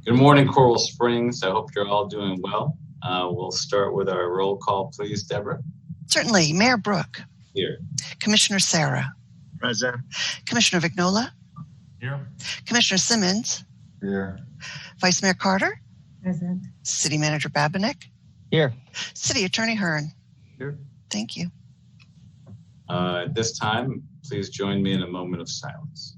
Good morning, Coral Springs. I hope you're all doing well. We'll start with our roll call, please, Deborah. Certainly. Mayor Brook. Here. Commissioner Sarah. Present. Commissioner Vignola. Here. Commissioner Simmons. Here. Vice Mayor Carter. Present. City Manager Babinick. Here. City Attorney Hearn. Here. Thank you. At this time, please join me in a moment of silence.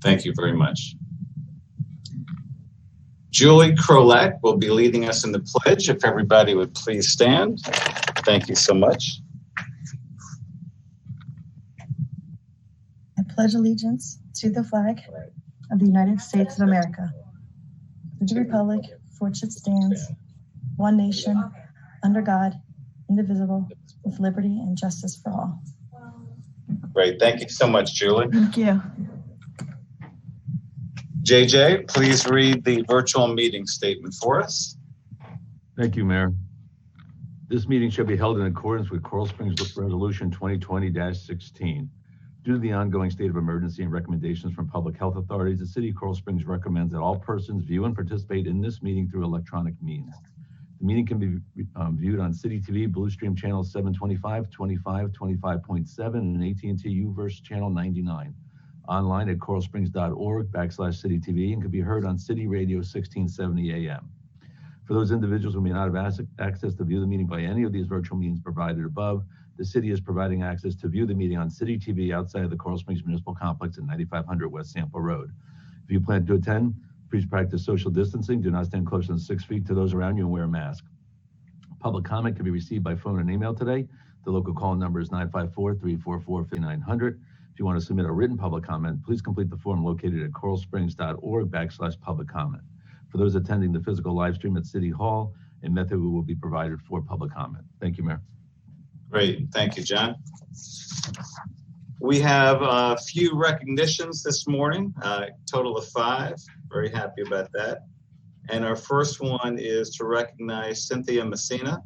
Thank you very much. Julie Crolette will be leading us in the pledge. If everybody would please stand. Thank you so much. I pledge allegiance to the flag of the United States of America, to the republic for which it stands, one nation, under God, indivisible, with liberty and justice for all. Great. Thank you so much, Julie. Thank you. JJ, please read the virtual meeting statement for us. Thank you, Mayor. This meeting shall be held in accordance with Coral Springs Resolution 2020-16. Due to the ongoing state of emergency and recommendations from public health authorities, the City of Coral Springs recommends that all persons view and participate in this meeting through electronic means. The meeting can be viewed on City TV, Bluestream Channel 725, 25, 25.7, and AT&T UVerse Channel 99. Online at coralsprings.org/citytv and can be heard on City Radio 1670 AM. For those individuals who may not have access to view the meeting by any of these virtual means provided above, the city is providing access to view the meeting on City TV outside of the Coral Springs Municipal Complex at 9500 West Sample Road. If you plan to attend, please practice social distancing. Do not stand closer than 6 feet to those around you and wear a mask. Public comment can be received by phone and email today. The local call number is 954-344-5900. If you want to submit a written public comment, please complete the form located at coralsprings.org/public comment. For those attending the physical live stream at City Hall, a method will be provided for public comment. Thank you, Mayor. Great. Thank you, John. We have a few recognitions this morning, total of 5. Very happy about that. And our first one is to recognize Cynthia Messina.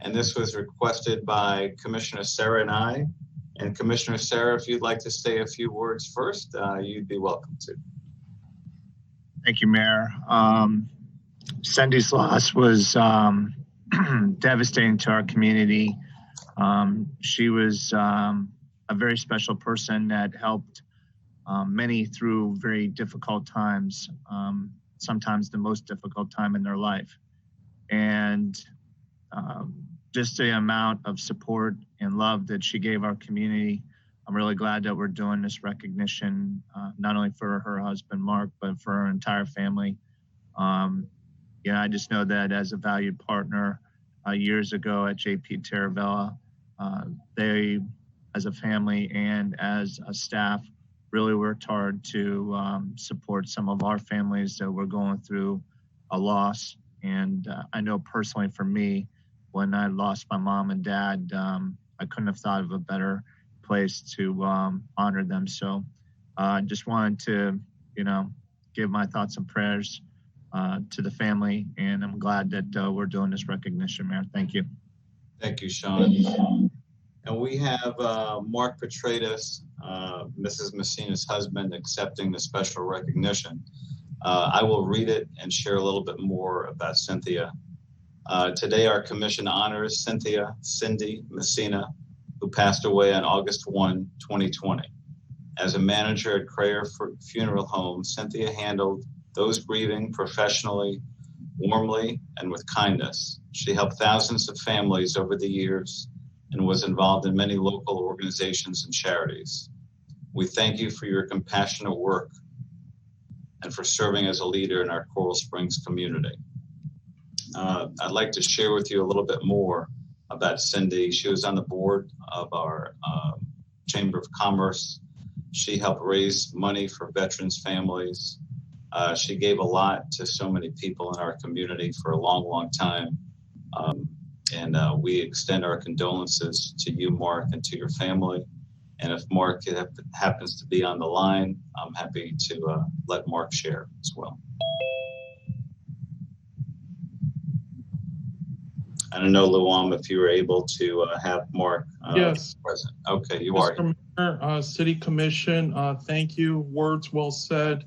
And this was requested by Commissioner Sarah and I. And Commissioner Sarah, if you'd like to say a few words first, you'd be welcome to. Thank you, Mayor. Cindy's loss was devastating to our community. She was a very special person that helped many through very difficult times, sometimes the most difficult time in their life. And just the amount of support and love that she gave our community. I'm really glad that we're doing this recognition, not only for her husband, Mark, but for her entire family. I just know that as a valued partner years ago at JP Terravella, they, as a family and as a staff, really worked hard to support some of our families that were going through a loss. And I know personally for me, when I lost my mom and dad, I couldn't have thought of a better place to honor them. So I just wanted to, give my thoughts and prayers to the family. And I'm glad that we're doing this recognition, Mayor. Thank you. Thank you, Sean. And we have Mark Petratus, Mrs. Messina's husband, accepting the special recognition. I will read it and share a little bit more about Cynthia. Today, our commission honors Cindy Messina, who passed away on August 1, 2020. As a manager at Crayer Funeral Home, Cynthia handled those grieving professionally, warmly, and with kindness. She helped thousands of families over the years and was involved in many local organizations and charities. We thank you for your compassionate work and for serving as a leader in our Coral Springs community. I'd like to share with you a little bit more about Cindy. She was on the board of our Chamber of Commerce. She helped raise money for veterans' families. She gave a lot to so many people in our community for a long, long time. And we extend our condolences to you, Mark, and to your family. And if Mark happens to be on the line, I'm happy to let Mark share as well. I don't know, Luam, if you were able to have Mark Yes. present. Okay, you are. Mr. Mayor, City Commission, thank you. Words well said.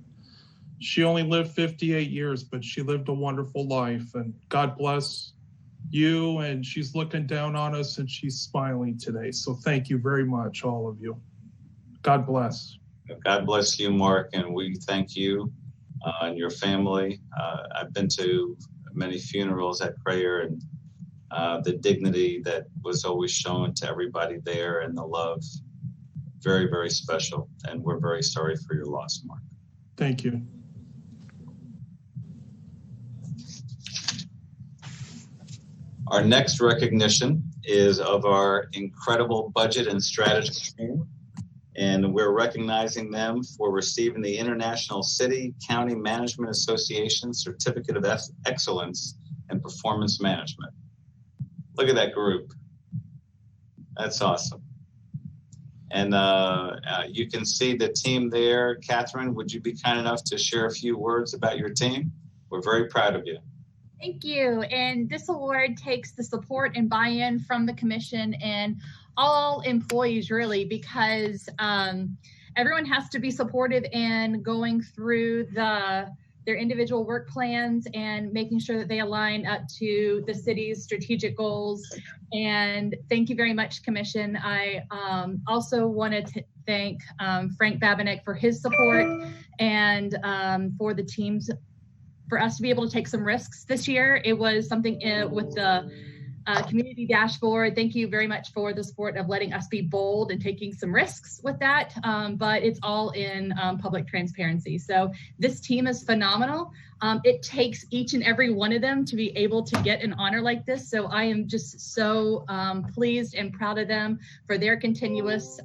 She only lived 58 years, but she lived a wonderful life, and God bless you. And she's looking down on us and she's smiling today. So thank you very much, all of you. God bless. God bless you, Mark, and we thank you and your family. I've been to many funerals at Prayer, and the dignity that was always shown to everybody there and the love, very, very special. And we're very sorry for your loss, Mark. Thank you. Our next recognition is of our incredible budget and strategy team. And we're recognizing them for receiving the International City County Management Association Certificate of Excellence in Performance Management. Look at that group. That's awesome. And you can see the team there. Catherine, would you be kind enough to share a few words about your team? We're very proud of you. Thank you. And this award takes the support and buy-in from the commission and all employees, really, because everyone has to be supportive in going through their individual work plans and making sure that they align up to the city's strategic goals. And thank you very much, Commission. I also wanted to thank Frank Babinec for his support and for the teams, for us to be able to take some risks this year. It was something with the community dashboard. Thank you very much for the support of letting us be bold and taking some risks with that. But it's all in public transparency. So this team is phenomenal. It takes each and every one of them to be able to get an honor like this. So I am just so pleased and proud of them for their continuous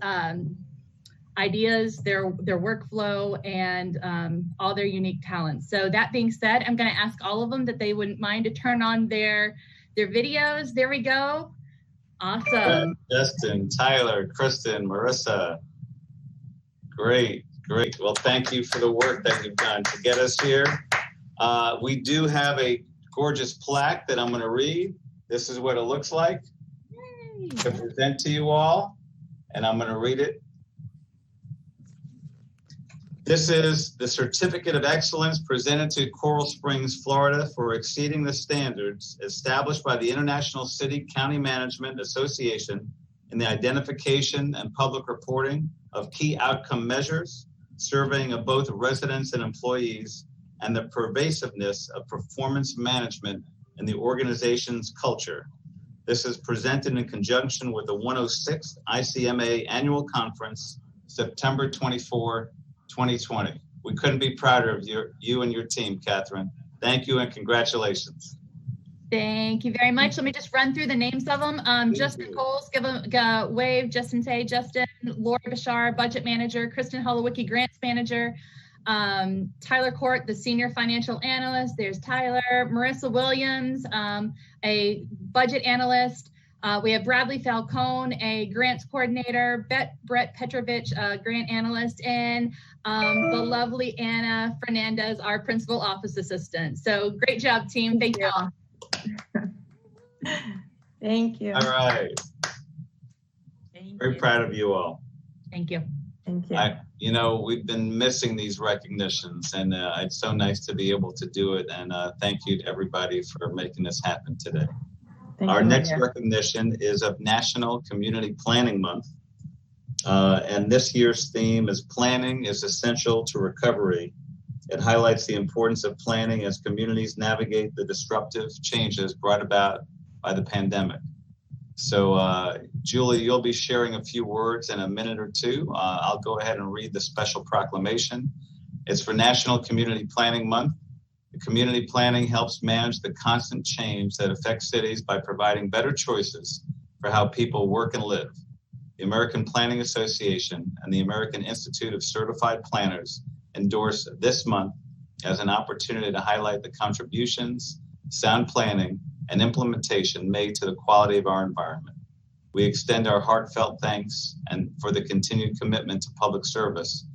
ideas, their workflow, and all their unique talents. So that being said, I'm going to ask all of them that they wouldn't mind to turn on their videos. There we go. Awesome. Justin, Tyler, Kristen, Marissa. Great. Well, thank you for the work that you've done to get us here. We do have a gorgeous plaque that I'm going to read. This is what it looks like to present to you all, and I'm going to read it. This is the Certificate of Excellence presented to Coral Springs, Florida for exceeding the standards established by the International City County Management Association in the identification and public reporting of key outcome measures, surveying of both residents and employees, and the pervasiveness of performance management in the organization's culture. This is presented in conjunction with the 106th ICMA Annual Conference, September 24, 2020. We couldn't be prouder of you and your team, Catherine. Thank you and congratulations. Thank you very much. Let me just run through the names of them. Justin Coles, give a wave. Justin Tay, Justin, Laura Bashar, Budget Manager, Kristen Holowicki, Grants Manager, Tyler Court, the Senior Financial Analyst. There's Tyler. Marissa Williams, a Budget Analyst. We have Bradley Falcone, a Grants Coordinator, Brett Petrovich, a Grant Analyst, and the lovely Anna Fernandez, our Principal Office Assistant. So great job, team. Thank you all. Thank you. All right. Very proud of you all. Thank you. Thank you. We've been missing these recognitions, and it's so nice to be able to do it. And thank you to everybody for making this happen today. Our next recognition is of National Community Planning Month. And this year's theme is Planning is Essential to Recovery. It highlights the importance of planning as communities navigate the disruptive changes brought about by the pandemic. So, Julie, you'll be sharing a few words in a minute or two. I'll go ahead and read the special proclamation. It's for National Community Planning Month. The community planning helps manage the constant change that affects cities by providing better choices for how people work and live. The American Planning Association and the American Institute of Certified Planners endorse this month as an opportunity to highlight the contributions, sound planning, and implementation made to the quality of our environment. We extend our heartfelt thanks and for the continued commitment to public service.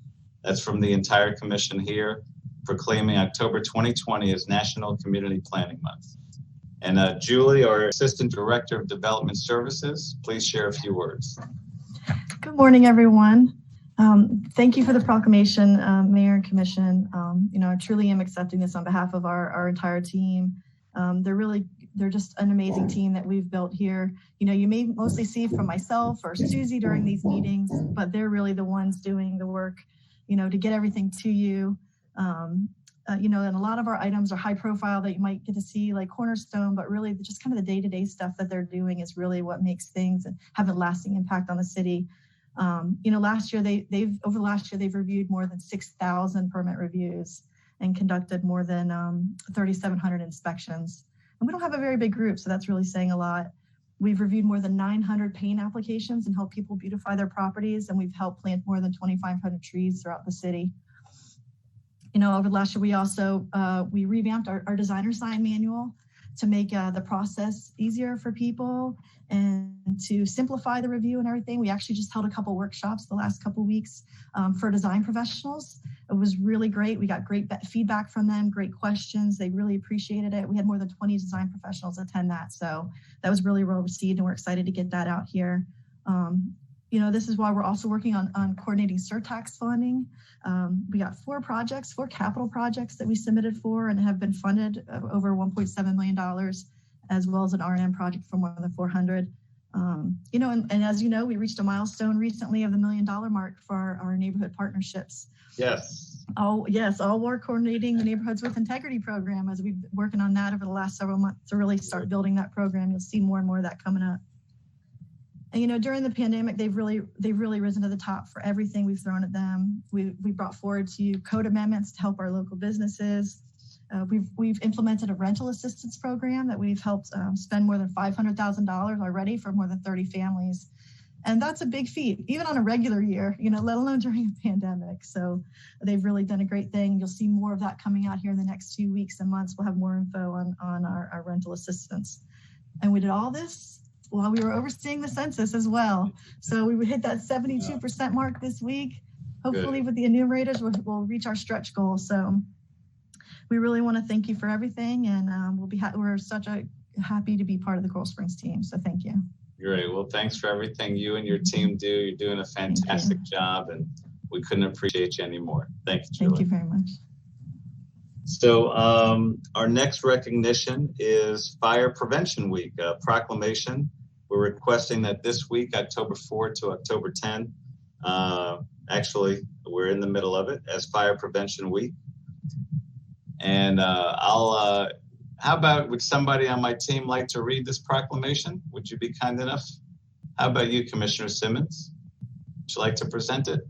That's from the entire commission here, proclaiming October 2020 as National Community Planning Month. And Julie, our Assistant Director of Development Services, please share a few words. Good morning, everyone. Thank you for the proclamation, Mayor and Commission. I truly am accepting this on behalf of our entire team. They're just an amazing team that we've built here. You may mostly see from myself or Susie during these meetings, but they're really the ones doing the work, to get everything to you. And a lot of our items are high profile that you might get to see, like Cornerstone, but really just kind of the day-to-day stuff that they're doing is really what makes things and have a lasting impact on the city. Last year over the last year they've reviewed more than 6,000 permit reviews and conducted more than 3,700 inspections. And we don't have a very big group, so that's really saying a lot. We've reviewed more than 900 paint applications and helped people beautify their properties, and we've helped plant more than 2,500 trees throughout the city. Over the last year, we also we revamped our designer sign manual to make the process easier for people and to simplify the review and everything. We actually just held a couple workshops the last couple weeks for design professionals. It was really great. We got great feedback from them, great questions. They really appreciated it. We had more than 20 design professionals attend that. So that was really well received, and we're excited to get that out here. This is why we're also working on coordinating surtax funding. We got 4 capital projects that we submitted for and have been funded over $1.7 million, as well as an R&M project for more than 400. And as you know, we reached a milestone recently of the $1 million mark for our neighborhood partnerships. Yes. All we're coordinating the Neighborhoods with Integrity program, as we've been working on that over the last several months to really start building that program. You'll see more and more of that coming up. And during the pandemic, they've really risen to the top for everything we've thrown at them. We brought forward code amendments to help our local businesses. We've implemented a rental assistance program that we've helped spend more than $500,000 already for more than 30 families. And that's a big feat, even on a regular year, let alone during a pandemic. So they've really done a great thing. You'll see more of that coming out here in the next 2 weeks and months. We'll have more info on our rental assistance. And we did all this while we were overseeing the census as well. So we would hit that 72% mark this week. Hopefully with the enumerators, we'll reach our stretch goal. So we really want to thank you for everything. And we're such happy to be part of the Coral Springs team. So thank you. Great. Well, thanks for everything you and your team do. You're doing a fantastic job, and we couldn't appreciate you anymore. Thank you, Julie. Thank you very much. So our next recognition is Fire Prevention Week, a proclamation. We're requesting that this week, October 4 to October 10, actually, we're in the middle of it as Fire Prevention Week. And how about, would somebody on my team like to read this proclamation? Would you be kind enough? How about you, Commissioner Simmons? Would you like to present it?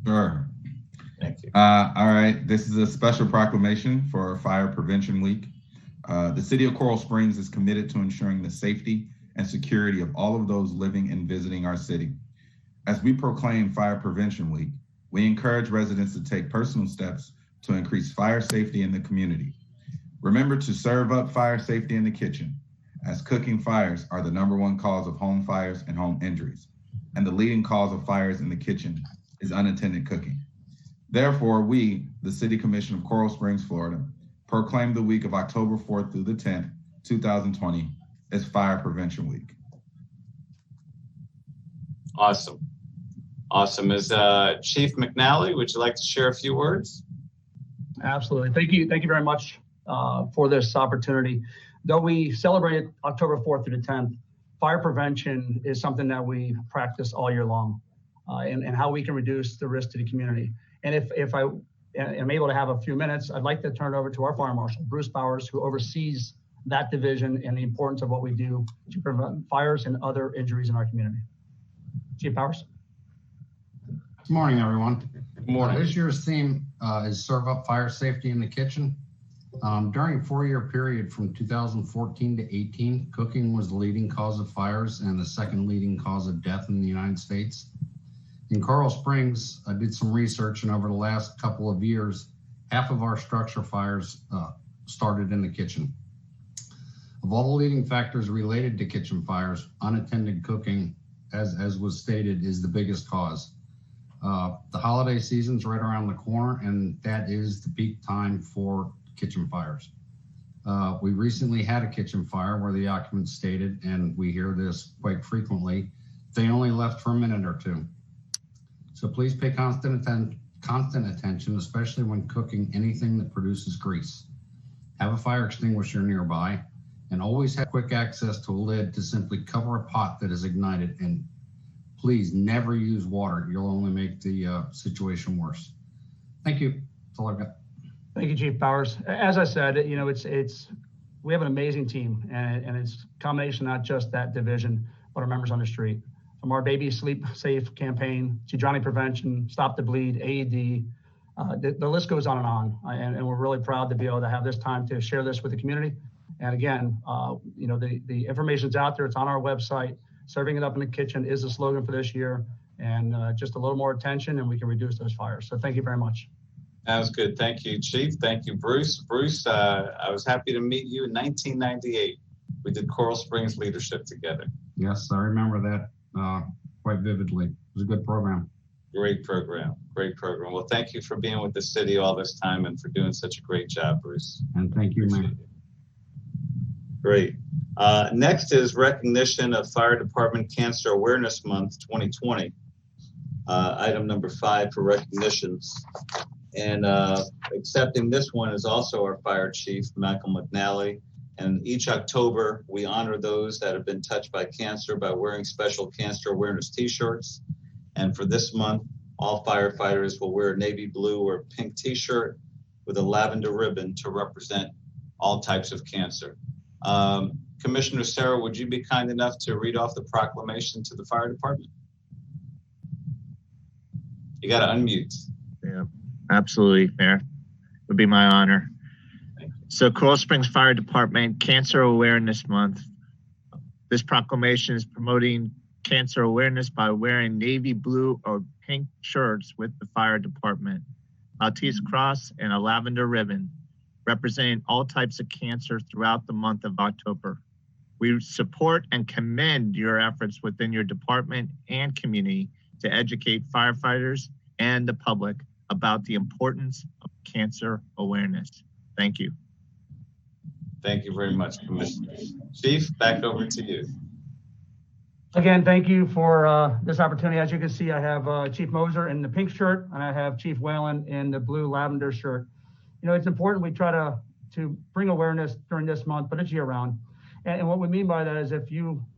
Sure. Thank you. All right, this is a special proclamation for Fire Prevention Week. The City of Coral Springs is committed to ensuring the safety and security of all of those living and visiting our city. As we proclaim Fire Prevention Week, we encourage residents to take personal steps to increase fire safety in the community. Remember to serve up fire safety in the kitchen, as cooking fires are the #1 cause of home fires and home injuries, and the leading cause of fires in the kitchen is unattended cooking. Therefore, we, the City Commission of Coral Springs, Florida, proclaim the week of October 4th through the 10th, 2020 as Fire Prevention Week. Awesome. Awesome. Is Chief McNally, would you like to share a few words? Absolutely. Thank you. Thank you very much for this opportunity. Though we celebrated October 4th through the 10th, fire prevention is something that we practice all year long, and how we can reduce the risk to the community. And if I am able to have a few minutes, I'd like to turn it over to our Fire Marshal, Bruce Bowers, who oversees that division and the importance of what we do to prevent fires and other injuries in our community. Chief Bowers. Good morning, everyone. Good morning. This year's theme is Serve Up Fire Safety in the Kitchen. During a 4-year period from 2014 to 18, cooking was the leading cause of fires and the second leading cause of death in the United States. In Coral Springs, I did some research, and over the last couple of years, half of our structure fires started in the kitchen. Of all the leading factors related to kitchen fires, unattended cooking, as was stated, is the biggest cause. The holiday season's right around the corner, and that is the peak time for kitchen fires. We recently had a kitchen fire where the occupants stated, and we hear this quite frequently, they only left for a minute or two. So please pay constant attention, especially when cooking anything that produces grease. Have a fire extinguisher nearby, and always have quick access to a lid to simply cover a pot that is ignited. And please never use water. You'll only make the situation worse. Thank you. That's all I've got. Thank you, Chief Powers. As I said, we have an amazing team, and it's a combination, not just that division, but our members on the street. From our Baby Sleep Safe campaign to drowning prevention, Stop the Bleed, AED, the list goes on and on. And we're really proud to be able to have this time to share this with the community. And again, the information's out there. It's on our website. Serving it up in the kitchen is the slogan for this year. And just a little more attention, and we can reduce those fires. So thank you very much. That was good. Thank you, Chief. Thank you, Bruce. Bruce, I was happy to meet you in 1998. We did Coral Springs Leadership together. Yes, I remember that quite vividly. It was a good program. Great program. Great program. Well, thank you for being with the city all this time and for doing such a great job, Bruce. And thank you, man. Great. Next is recognition of Fire Department Cancer Awareness Month 2020. Item number 5 for recognitions. And accepting this one is also our fire chief, Michael McNally. And each October, we honor those that have been touched by cancer by wearing special cancer awareness t-shirts. And for this month, all firefighters will wear a navy blue or pink t-shirt with a lavender ribbon to represent all types of cancer. Commissioner Sarah, would you be kind enough to read off the proclamation to the fire department? You got to unmute. Yeah, absolutely, Mayor. It would be my honor. So Coral Springs Fire Department Cancer Awareness Month. This proclamation is promoting cancer awareness by wearing navy blue or pink shirts with the fire department, Maltese cross, and a lavender ribbon, representing all types of cancer throughout the month of October. We support and commend your efforts within your department and community to educate firefighters and the public about the importance of cancer awareness. Thank you. Thank you very much, Commissioner. Chief, back over to you. Again, thank you for this opportunity. As you can see, I have Chief Moser in the pink shirt, and I have Chief Whalen in the blue lavender shirt. You know, it's important we try to bring awareness during this month, but it's year round. And what we mean by that is if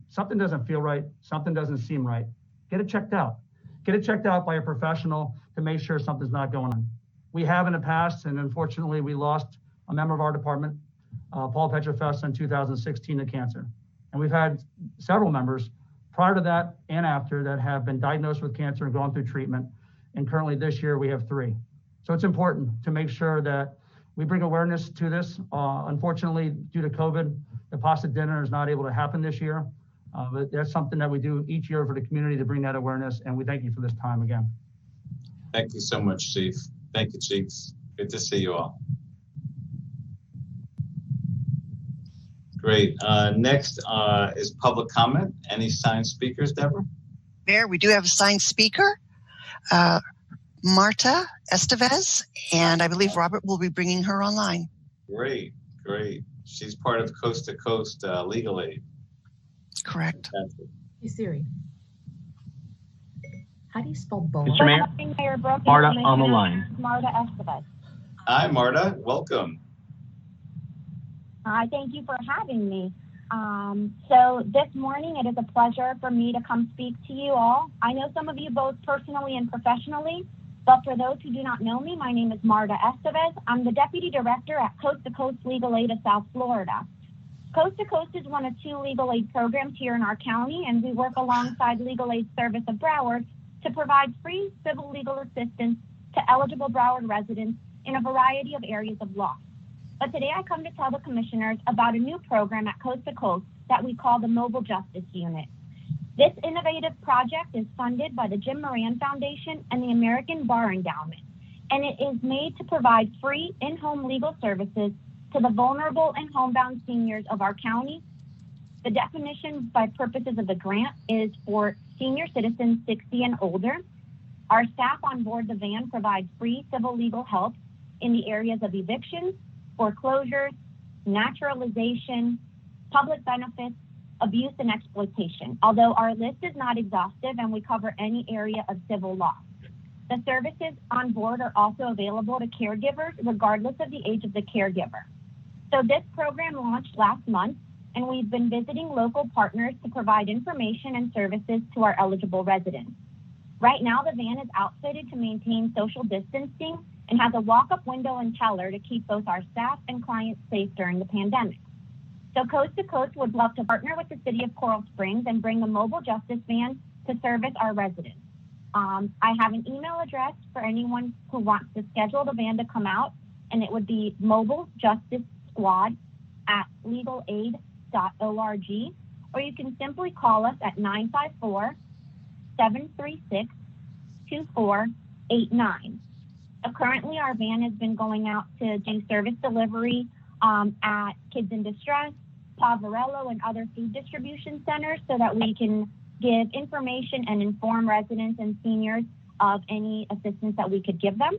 something doesn't feel right, something doesn't seem right, get it checked out. Get it checked out by a professional to make sure something's not going on. We have in the past, and unfortunately, we lost a member of our department, Paul Petrofesta, in 2016 to cancer. And we've had several members prior to that and after that have been diagnosed with cancer and gone through treatment. And currently this year we have 3. So it's important to make sure that we bring awareness to this. Unfortunately, due to COVID, the pasta dinner is not able to happen this year. But that's something that we do each year for the community to bring that awareness. And we thank you for this time again. Thank you so much, Chief. Thank you, Chiefs. Good to see you all. Great. Next is public comment. Any signed speakers, Deborah? Mayor, we do have a signed speaker, Marta Estevez, and I believe Robert will be bringing her online. Great, great. She's part of Coast to Coast Legal Aid. Correct. Fantastic. Hey Siri, how do you spell bowl? Mr. Mayor, Marta on the line. Marta Estevez. Hi, Marta. Welcome. Hi, thank you for having me. So this morning, it is a pleasure for me to come speak to you all. I know some of you both personally and professionally, but for those who do not know me, my name is Marta Estevez. I'm the Deputy Director at Coast to Coast Legal Aid of South Florida. Coast to Coast is one of 2 legal aid programs here in our county, and we work alongside Legal Aid Service of Broward to provide free civil legal assistance to eligible Broward residents in a variety of areas of law. But today I come to tell the commissioners about a new program at Coast to Coast that we call the Mobile Justice Unit. This innovative project is funded by the Jim Moran Foundation and the American Bar Endowment, and it is made to provide free in-home legal services to the vulnerable and homebound seniors of our county. The definition by purposes of the grant is for senior citizens 60 and older. Our staff on board the van provides free civil legal help in the areas of evictions, foreclosures, naturalization, public benefits, abuse, and exploitation, although our list is not exhaustive and we cover any area of civil law. The services on board are also available to caregivers regardless of the age of the caregiver. So this program launched last month, and we've been visiting local partners to provide information and services to our eligible residents. Right now, the van is outfitted to maintain social distancing and has a walk-up window and teller to keep both our staff and clients safe during the pandemic. So Coast to Coast would love to partner with the City of Coral Springs and bring the mobile justice van to service our residents. I have an email address for anyone who wants to schedule the van to come out, and it would be mobilejustice@legalaid.org, or you can simply call us at 954-736-2489. Currently, our van has been going out to do service delivery at Kids in Distress, Poverello, and other food distribution centers so that we can give information and inform residents and seniors of any assistance that we could give them.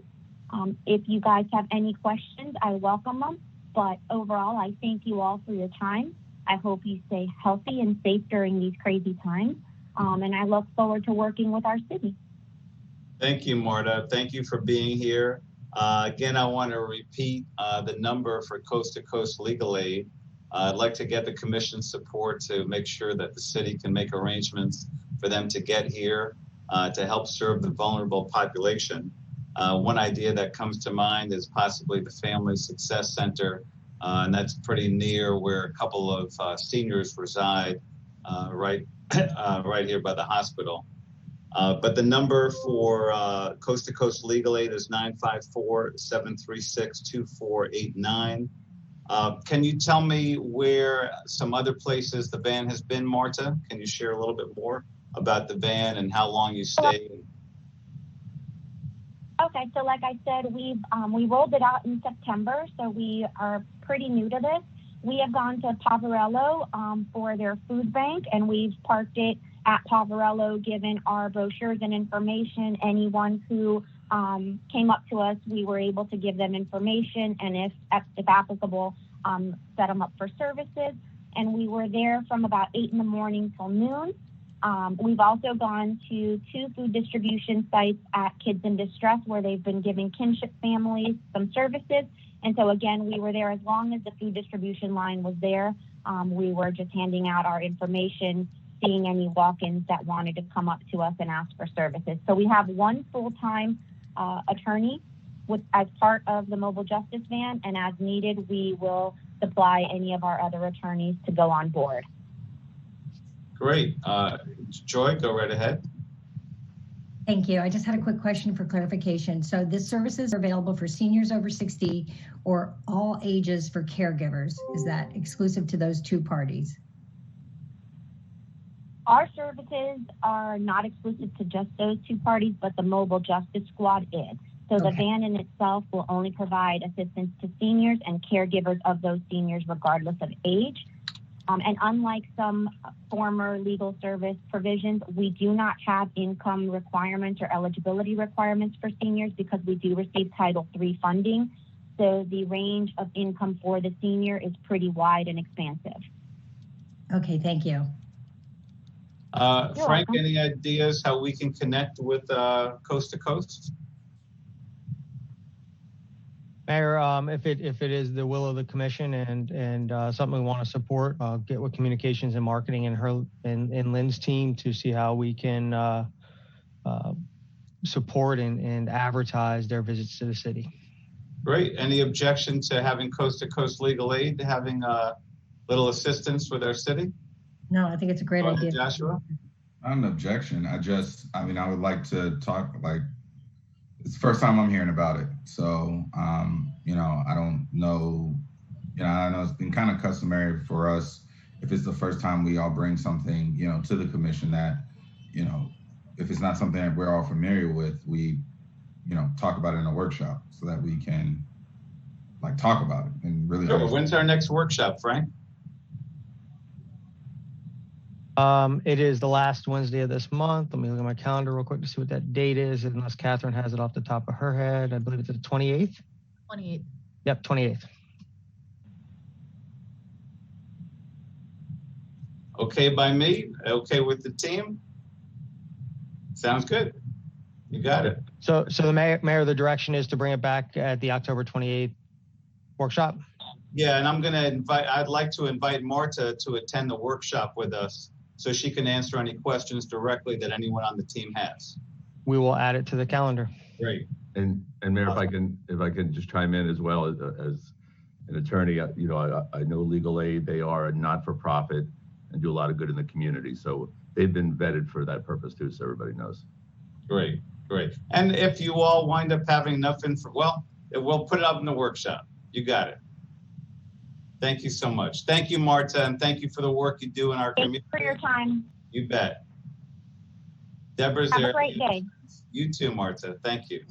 If you guys have any questions, I welcome them. But overall, I thank you all for your time. I hope you stay healthy and safe during these crazy times. And I look forward to working with our city. Thank you, Marta. Thank you for being here. Again, I want to repeat the number for Coast to Coast Legal Aid. I'd like to get the commission's support to make sure that the city can make arrangements for them to get here to help serve the vulnerable population. One idea that comes to mind is possibly the Family Success Center, and that's pretty near where a couple of seniors reside, right here by the hospital. But the number for Coast to Coast Legal Aid is 954-736-2489. Can you tell me where some other places the van has been, Marta? Can you share a little bit more about the van and how long you stayed? Okay, so like I said, we rolled it out in September, so we are pretty new to this. We have gone to Poverello for their food bank, and we've parked it at Poverello, given our brochures and information. Anyone who came up to us, we were able to give them information, and if applicable, set them up for services. And we were there from about 8 in the morning till noon. We've also gone to 2 food distribution sites at Kids in Distress, where they've been giving kinship families some services. And so again, we were there as long as the food distribution line was there. We were just handing out our information, seeing any walk-ins that wanted to come up to us and ask for services. So we have one full-time attorney as part of the mobile justice van, and as needed, we will supply any of our other attorneys to go on board. Great. Joy, go right ahead. Thank you. I just had a quick question for clarification. So this services are available for seniors over 60 or all ages for caregivers. Is that exclusive to those 2 parties? Our services are not exclusive to just those 2 parties, but the mobile justice squad is. So the van in itself will only provide assistance to seniors and caregivers of those seniors regardless of age. And unlike some former legal service provisions, we do not have income requirements or eligibility requirements for seniors because we do receive Title III funding. So the range of income for the senior is pretty wide and expansive. Okay, thank you. Frank, any ideas how we can connect with Coast to Coast? Mayor, if it is the will of the commission and something we want to support, I'll get with communications and marketing and Lynn's team to see how we can support and advertise their visits to the city. Great. Any objection to having Coast to Coast Legal Aid having a little assistance with our city? No, I think it's a great idea. Joshua? Not an objection. I would like to talk, it's the first time I'm hearing about it. So, I don't know, I know it's been kind of customary for us, if it's the first time we all bring something, to the commission that, if it's not something that we're all familiar with, we, talk about it in a workshop so that we can talk about it and really. Sure. When's our next workshop, Frank? It is the last Wednesday of this month. Let me look at my calendar real quick to see what that date is, unless Catherine has it off the top of her head. I believe it's the 28th. 28th. Yep, 28th. Okay by me? Okay with the team? Sounds good. You got it. So the mayor, the direction is to bring it back at the October 28th workshop? Yeah, and I'd like to invite Marta to attend the workshop with us so she can answer any questions directly that anyone on the team has. We will add it to the calendar. Great. And Mayor, if I can just chime in as well as an attorney, I know Legal Aid, they are a not-for-profit and do a lot of good in the community. So they've been vetted for that purpose too, so everybody knows. Great. And if you all wind up having enough we'll put it up in the workshop. You got it. Thank you so much. Thank you, Marta, and thank you for the work you do in our community. Thanks for your time. You bet. Deborah's Have there. a great day. You too, Marta. Thank you.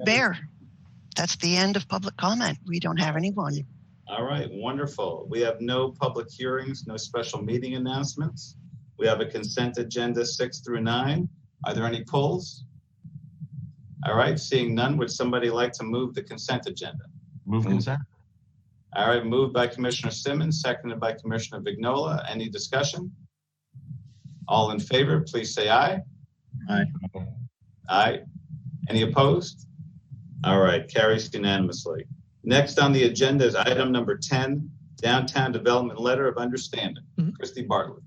Bear, that's the end of public comment. We don't have anyone. All right, wonderful. We have no public hearings, no special meeting announcements. We have a consent agenda 6 through 9. Are there any pulls? All right, seeing none, would somebody like to move the consent agenda? Move consent. All right, moved by Commissioner Simmons, seconded by Commissioner Vignola. Any discussion? All in favor, please say aye. Aye. Aye. Any opposed? All right, carries unanimously. Next on the agenda is item number 10, Downtown Development Letter of Understanding. Christy Bartlett.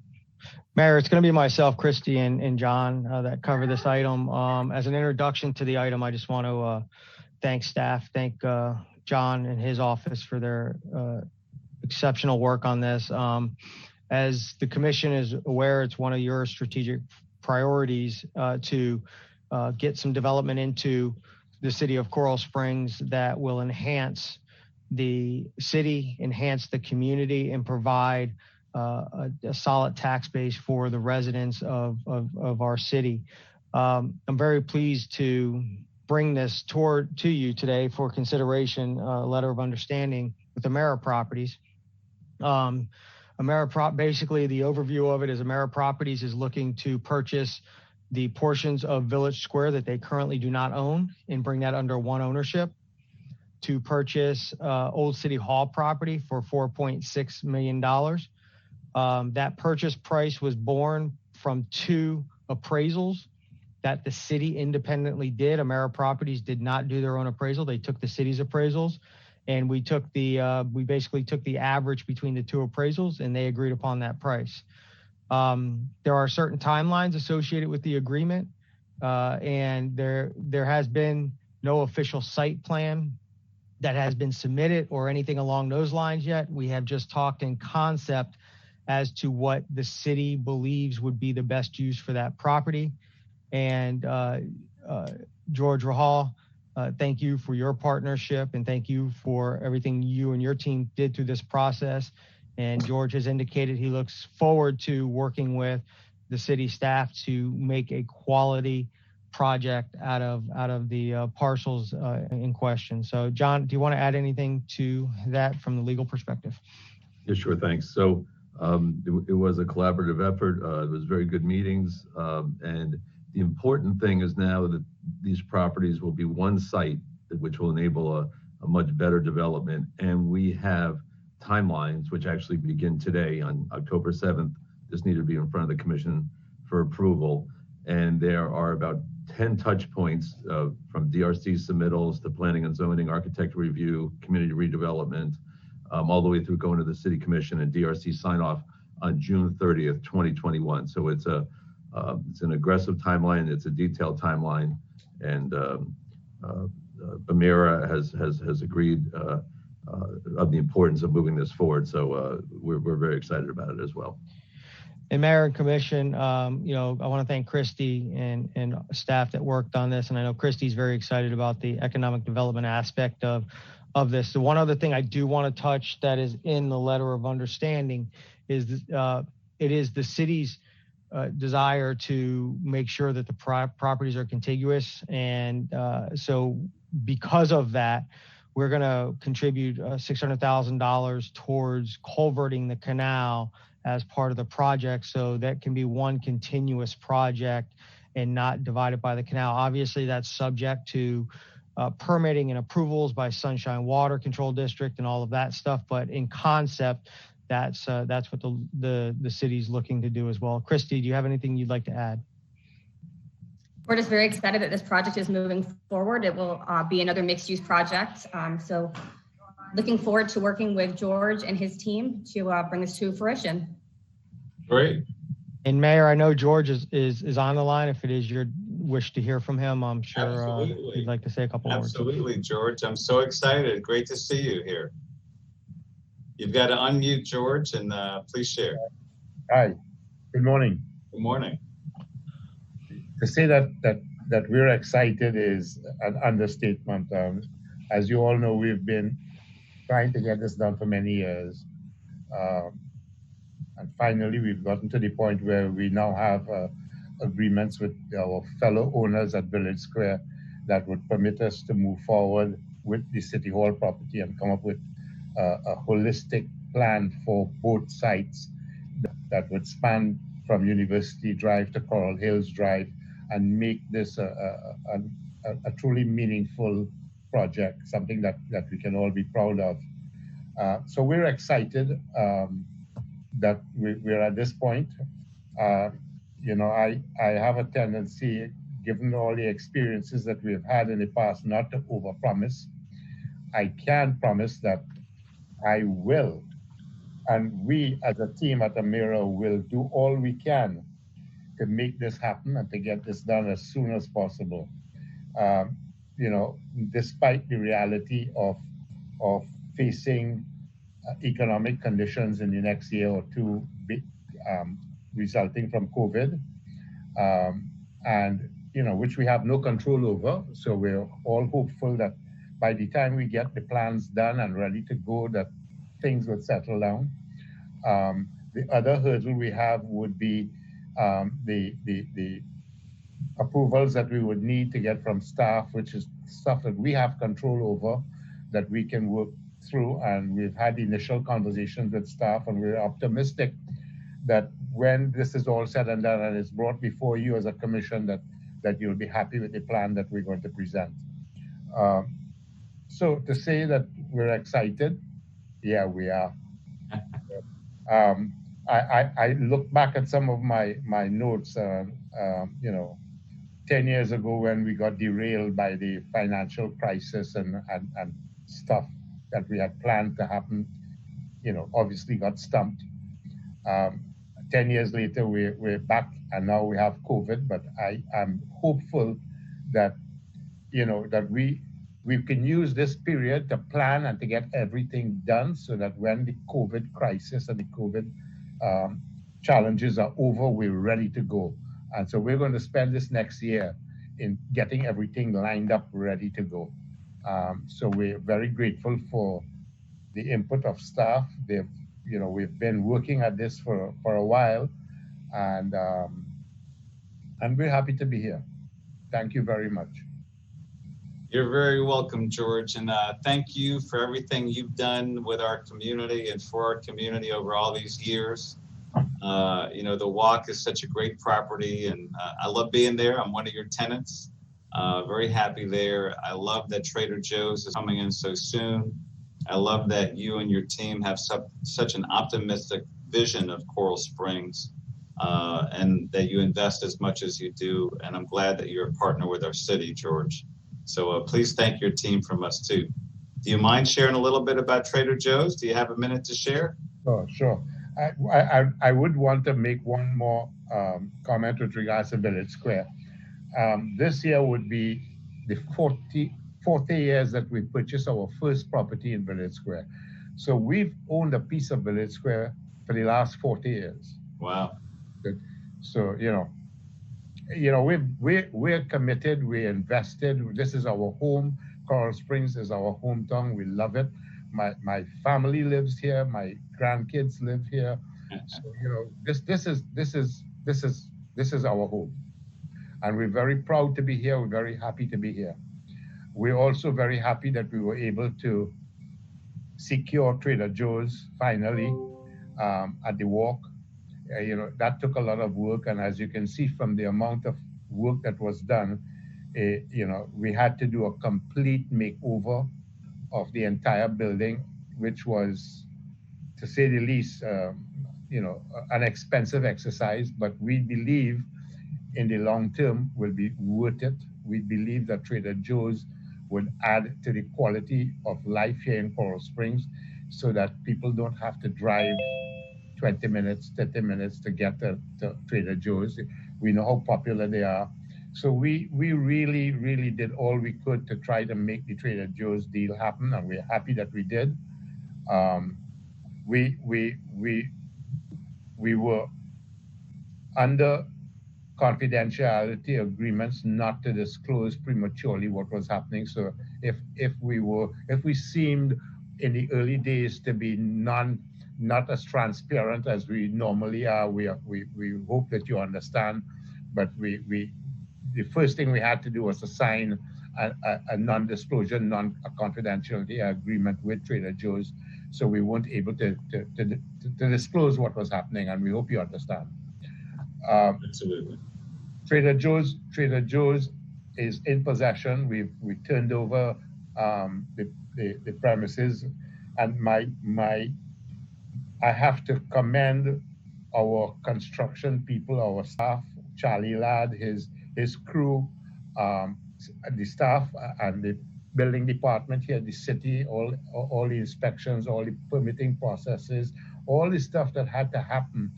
Mayor, it's going to be myself, Christy, and John that cover this item. As an introduction to the item, I just want to thank staff, thank John and his office for their exceptional work on this. As the commission is aware, it's one of your strategic priorities to get some development into the city of Coral Springs that will enhance the city, enhance the community, and provide a solid tax base for the residents of our city. I'm very pleased to bring this to you today for consideration, a letter of understanding with Amera Properties. Basically, the overview of it is Amera Properties is looking to purchase the portions of Village Square that they currently do not own and bring that under one ownership, to purchase Old City Hall property for $4.6 million. That purchase price was born from 2 appraisals that the city independently did. Amera Properties did not do their own appraisal. They took the city's appraisals, and we basically took the average between the 2 appraisals, and they agreed upon that price. There are certain timelines associated with the agreement, and there has been no official site plan that has been submitted or anything along those lines yet. We have just talked in concept as to what the city believes would be the best use for that property. And George Rahal, thank you for your partnership, and thank you for everything you and your team did through this process. And George has indicated he looks forward to working with the city staff to make a quality project out of the parcels in question. So John, do you want to add anything to that from the legal perspective? Yeah, sure, thanks. So it was a collaborative effort. It was very good meetings. And the important thing is now that these properties will be one site, which will enable a much better development. And we have timelines, which actually begin today on October 7th. This needed to be in front of the commission for approval. And there are about 10 touch points from DRC submittals to planning and zoning, architect review, community redevelopment, all the way through going to the city commission and DRC sign off on June 30th, 2021. So it's an aggressive timeline. It's a detailed timeline. And Amera has agreed of the importance of moving this forward. So we're very excited about it as well. And Mayor and Commission, I want to thank Christy and staff that worked on this. And I know Christy's very excited about the economic development aspect of this. The one other thing I do want to touch that is in the letter of understanding is it is the city's desire to make sure that the properties are contiguous. And so because of that, we're going to contribute $600,000 towards culverting the canal as part of the project, so that can be one continuous project and not divided by the canal. Obviously, that's subject to permitting and approvals by Sunshine Water Control District and all of that stuff. But in concept, that's what the city's looking to do as well. Christy, do you have anything you'd like to add? We're just very excited that this project is moving forward. It will be another mixed-use project. So looking forward to working with George and his team to bring this to fruition. Great. And Mayor, I know George is on the line. If it is your wish to hear from him, I'm sure he'd like to say a couple words. Absolutely, George. I'm so excited. Great to see you here. You've got to unmute, George, and please share. Hi. Good morning. Good morning. To say that we're excited is an understatement. As you all know, we've been trying to get this done for many years. And finally, we've gotten to the point where we now have agreements with our fellow owners at Village Square that would permit us to move forward with the City Hall property and come up with a holistic plan for both sites that would span from University Drive to Coral Hills Drive and make this a truly meaningful project, something that we can all be proud of. So we're excited that we're at this point. You know, I have a tendency, given all the experiences that we've had in the past, not to overpromise. I can promise that I will, and we as a team at Emera will do all we can to make this happen and to get this done as soon as possible. You know, despite the reality of facing economic conditions in the next year or two resulting from COVID, and you know, which we have no control over. So we're all hopeful that by the time we get the plans done and ready to go, that things would settle down. The other hurdle we have would be the approvals that we would need to get from staff, which is stuff that we have control over, that we can work through. And we've had initial conversations with staff, and we're optimistic that when this is all said and done and it's brought before you as a commission, that you'll be happy with the plan that we're going to present. So to say that we're excited, yeah, we are. I look back at some of my notes, you know, 10 years ago when we got derailed by the financial crisis and stuff that we had planned to happen, you know, obviously got stumped. 10 years later, we're back, and now we have COVID, but I am hopeful that, you know, that we can use this period to plan and to get everything done so that when the COVID crisis and the COVID challenges are over, we're ready to go. And so we're going to spend this next year in getting everything lined up, ready to go. So we're very grateful for the input of staff. They've, you know, we've been working at this for a while, and we're happy to be here. Thank you very much. You're very welcome, George, and thank you for everything you've done with our community and for our community over all these years. You know, the Walk is such a great property, and I love being there. I'm one of your tenants. Very happy there. I love that Trader Joe's is coming in so soon. I love that you and your team have such an optimistic vision of Coral Springs, and that you invest as much as you do. And I'm glad that you're a partner with our city, George. So please thank your team from us too. Do you mind sharing a little bit about Trader Joe's? Do you have a minute to share? Oh, sure. I would want to make one more comment with regards to Village Square. This year would be the 40 years that we purchased our first property in Village Square. So we've owned a piece of Village Square for the last 40 years. Wow. Good. So, you know, we're committed, we're invested. This is our home. Coral Springs is our hometown. We love it. My family lives here. My grandkids live here. So, you know, this is our home. And we're very proud to be here. We're very happy to be here. We're also very happy that we were able to secure Trader Joe's finally at the Walk. You know, that took a lot of work. And as you can see from the amount of work that was done, you know, we had to do a complete makeover of the entire building, which was, to say the least, an expensive exercise, but we believe in the long term will be worth it. We believe that Trader Joe's would add to the quality of life here in Coral Springs so that people don't have to drive 20 minutes, 30 minutes to get to Trader Joe's. We know how popular they are. So we really, really did all we could to try to make the Trader Joe's deal happen, and we're happy that we did. We were under confidentiality agreements not to disclose prematurely what was happening. So if we seemed in the early days to be not as transparent as we normally are, we hope that you understand. But the first thing we had to do was to sign a non-disclosure, non-confidentiality agreement with Trader Joe's, so we weren't able to disclose what was happening, and we hope you understand. Absolutely. Trader Joe's is in possession. We turned over the premises, and I have to commend our construction people, our staff, Charlie Ladd, his crew, the staff and the building department here at the city, all the inspections, all the permitting processes, all the stuff that had to happen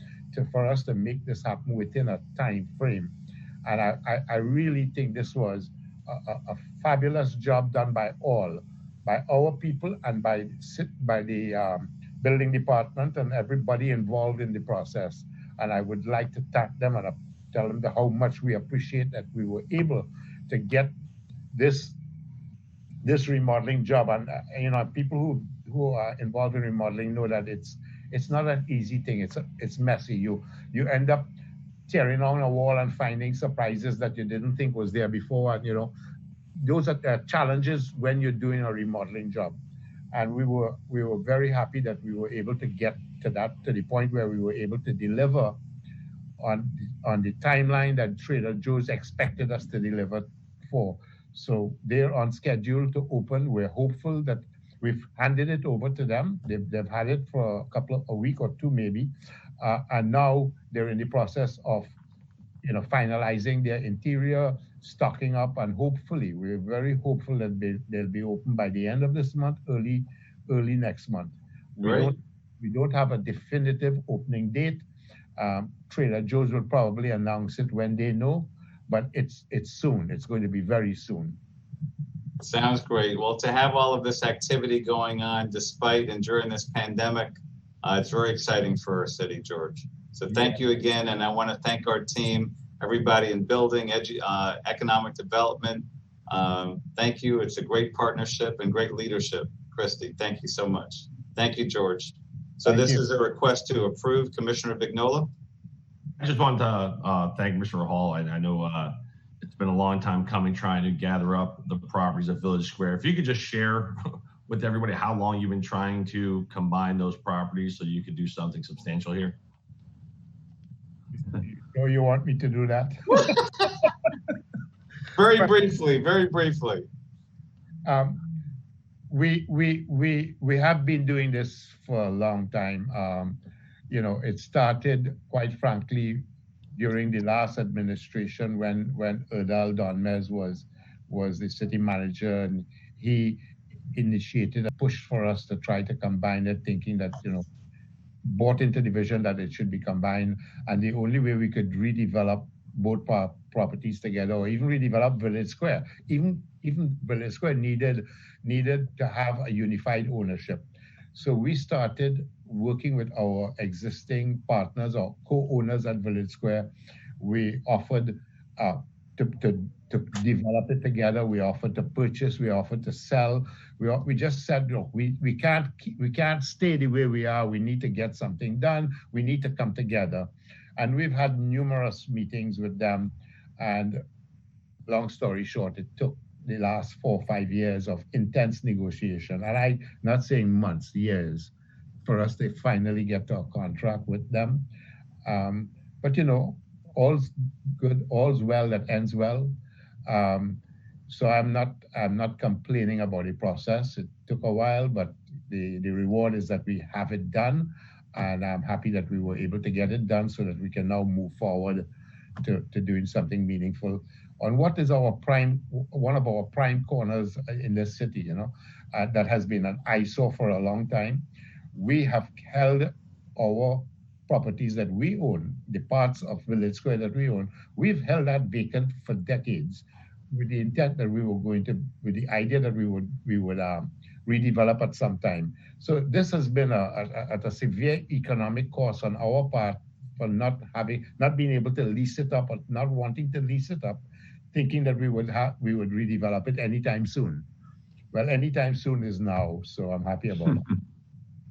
for us to make this happen within a time frame. And I really think this was a fabulous job done by our people and by the building department and everybody involved in the process. And I would like to thank them and tell them how much we appreciate that we were able to get this remodeling job. And people who are involved in remodeling know that it's not an easy thing. It's messy. You end up tearing down a wall and finding surprises that you didn't think was there before. And those are challenges when you're doing a remodeling job. And we were very happy that we were able to get to the point where we were able to deliver on the timeline that Trader Joe's expected us to deliver for. So they're on schedule to open. We're hopeful that we've handed it over to them. They've had it for a week or two maybe, and now they're in the process of finalizing their interior, stocking up, and hopefully we're very hopeful that they'll be open by the end of this month, early next month. We don't have a definitive opening date. Trader Joe's will probably announce it when they know, but it's soon. It's going to be very soon. Sounds great. Well, to have all of this activity going on despite and during this pandemic, it's very exciting for our city, George. So thank you again, and I want to thank our team, everybody in building, economic development. Thank you. It's a great partnership and great leadership. Christy, thank you so much. Thank you, George. So this is a request to approve. Commissioner Vignola? I just wanted to thank Mr. Hall. I know it's been a long time coming, trying to gather up the properties of Village Square. If you could just share with everybody how long you've been trying to combine those properties so you could do something substantial here. So you want me to do that? Very briefly. We have been doing this for a long time. It started, quite frankly, during the last administration when Erdal Donmez was the city manager, and he initiated a push for us to try to combine it, thinking that, bought into the vision that it should be combined. And the only way we could redevelop both properties together, or even redevelop Village Square, even Village Square needed to have a unified ownership. So we started working with our existing partners or co-owners at Village Square. We offered to develop it together. We offered to purchase. We offered to sell. We just said, look, we can't stay the way we are. We need to get something done. We need to come together. And we've had numerous meetings with them. And long story short, it took the last 4 or 5 years of intense negotiation. And I'm not saying months, years, for us to finally get to a contract with them. But all's good, all's well that ends well. So I'm not complaining about the process. It took a while, but The reward is that we have it done, and I'm happy that we were able to get it done so that we can now move forward to doing something meaningful on what is one of our prime corners in this city, that has been an eyesore for a long time. We have held our properties that we own, the parts of Village Square that we own, we've held that vacant for decades with the intent that with the idea that we would redevelop at some time. So this has been at a severe economic cost on our part for not being able to lease it up, or not wanting to lease it up, thinking that we would redevelop it anytime soon. Well, anytime soon is now, so I'm happy about it.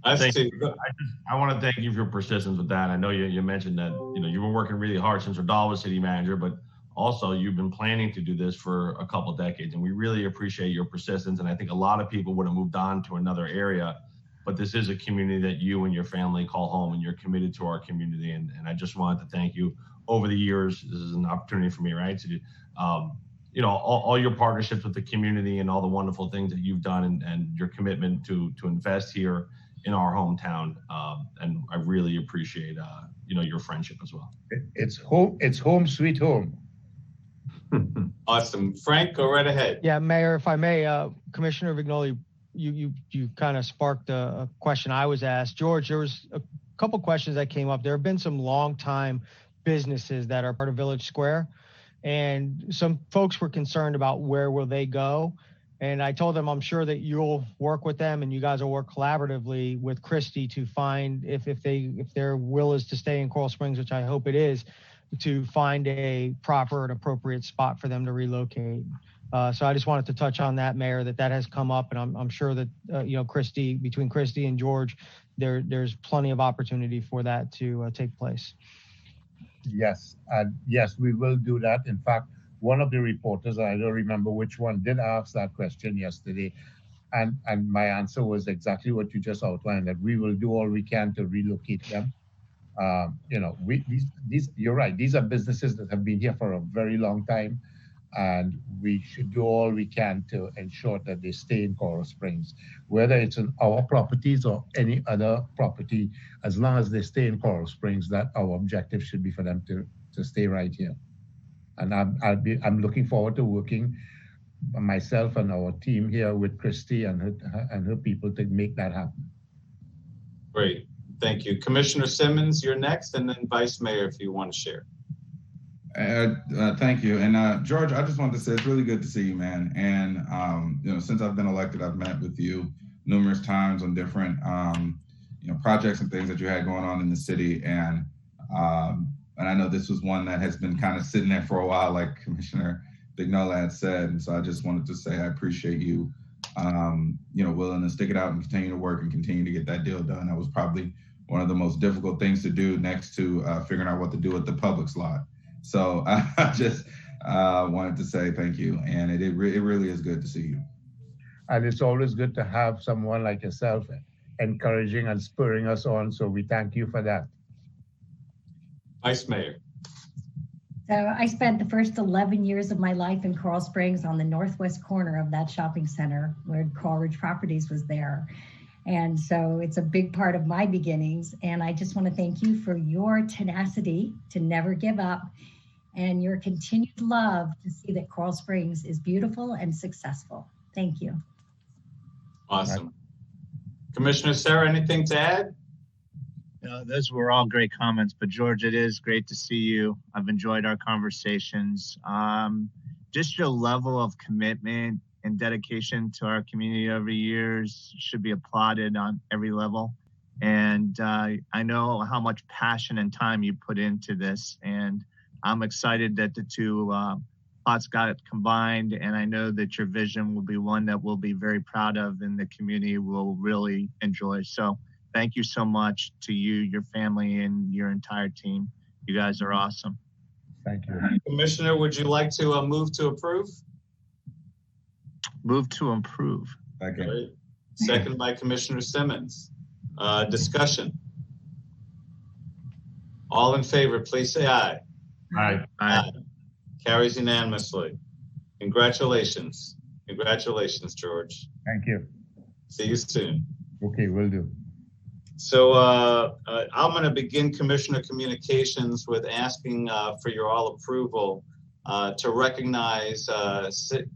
I want to thank you for your persistence with that. I know you mentioned that you've been working really hard since Radal was city manager, but also you've been planning to do this for a couple of decades, and we really appreciate your persistence. And I think a lot of people would have moved on to another area, but this is a community that you and your family call home, and you're committed to our community. And I just wanted to thank you over the years. This is an opportunity for me, right, to all your partnerships with the community and all the wonderful things that you've done, and your commitment to invest here in our hometown. And I really appreciate your friendship as well. It's home sweet home. Awesome. Frank, go right ahead. Yeah, Mayor, if I may, Commissioner Vignoli, you kind of sparked a question I was asked. George, there was a couple questions that came up. There have been some long-time businesses that are part of Village Square, and some folks were concerned about where will they go. And I told them I'm sure that you'll work with them, and you guys will work collaboratively with Christie to find if their will is to stay in Coral Springs, which I hope it is, to find a proper and appropriate spot for them to relocate. So I just wanted to touch on that, Mayor, that has come up, and I'm sure that between Christie and George, there's plenty of opportunity for that to take place. Yes, we will do that. In fact, one of the reporters, I don't remember which one, did ask that question yesterday, and my answer was exactly what you just outlined, that we will do all we can to relocate them. You're right, these are businesses that have been here for a very long time, and we should do all we can to ensure that they stay in Coral Springs, whether it's in our properties or any other property. As long as they stay in Coral Springs, that our objective should be for them to stay right here. And I'm looking forward to working myself and our team here with Christie and her people to make that happen. Great, thank you. Commissioner Simmons, you're next, and then Vice Mayor, if you want to share. Thank you. And George, I just wanted to say it's really good to see you, man. And since I've been elected, I've met with you numerous times on different projects and things that you had going on in the city. And I know this was one that has been kind of sitting there for a while, like Commissioner Vignoli had said. And so I just wanted to say I appreciate you, willing to stick it out and continue to work and continue to get that deal done. That was probably one of the most difficult things to do, next to figuring out what to do with the Publix lot. So I just wanted to say thank you, and it really is good to see you. And it's always good to have someone like yourself encouraging and spurring us on, so we thank you for that. Vice Mayor. So I spent the first 11 years of my life in Coral Springs on the northwest corner of that shopping center where Coral Ridge Properties was there. And so it's a big part of my beginnings. And I just want to thank you for your tenacity to never give up and your continued love to see that Coral Springs is beautiful and successful. Thank you. Awesome. Commissioner Sarah, anything to add? Those were all great comments, but George, it is great to see you. I've enjoyed our conversations. Just your level of commitment and dedication to our community over years should be applauded on every level. And I know how much passion and time you put into this, and I'm excited that the two plots got combined, and I know that your vision will be one that we'll be very proud of and the community will really enjoy. So thank you so much to you, your family, and your entire team. You guys are awesome. Thank you. Commissioner, would you like to move to approve? Move to improve. Okay. Right. Second by Commissioner Simmons. Discussion. All in favor, please say aye. Aye. Aye. Carries unanimously. Congratulations. Congratulations, George. Thank you. See you soon. Okay, will do. So I'm going to begin Commissioner Communications with asking for your all approval to recognize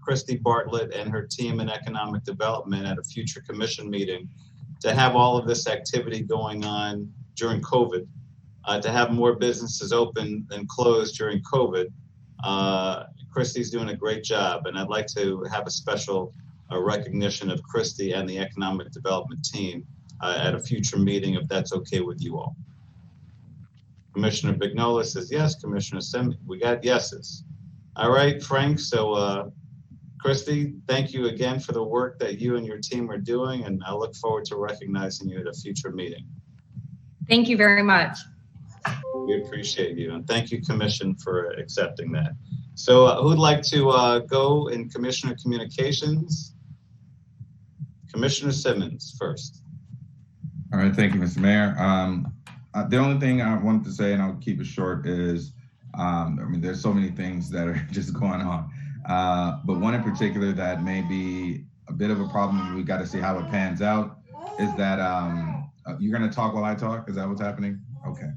Christy Bartlett and her team in economic development at a future commission meeting, to have all of this activity going on during COVID, to have more businesses open than closed during COVID. Christy's doing a great job, and I'd like to have a special recognition of Christy and the economic development team at a future meeting, if that's okay with you all. Commissioner Vignola says yes. Commissioner Sim, we got yeses. All right, Frank. So, Christy, thank you again for the work that you and your team are doing, and I look forward to recognizing you at a future meeting. Thank you very much. We appreciate you, and thank you, Commission, for accepting that. So, who'd like to go in Commissioner Communications? Commissioner Simmons first. All right, thank you, Mr. Mayor. The only thing I wanted to say, and I'll keep it short, is I mean, there's so many things that are just going on, but one in particular that may be a bit of a problem, and we got to see how it pans out, is that you're going to talk while I talk? Is that what's happening? Okay.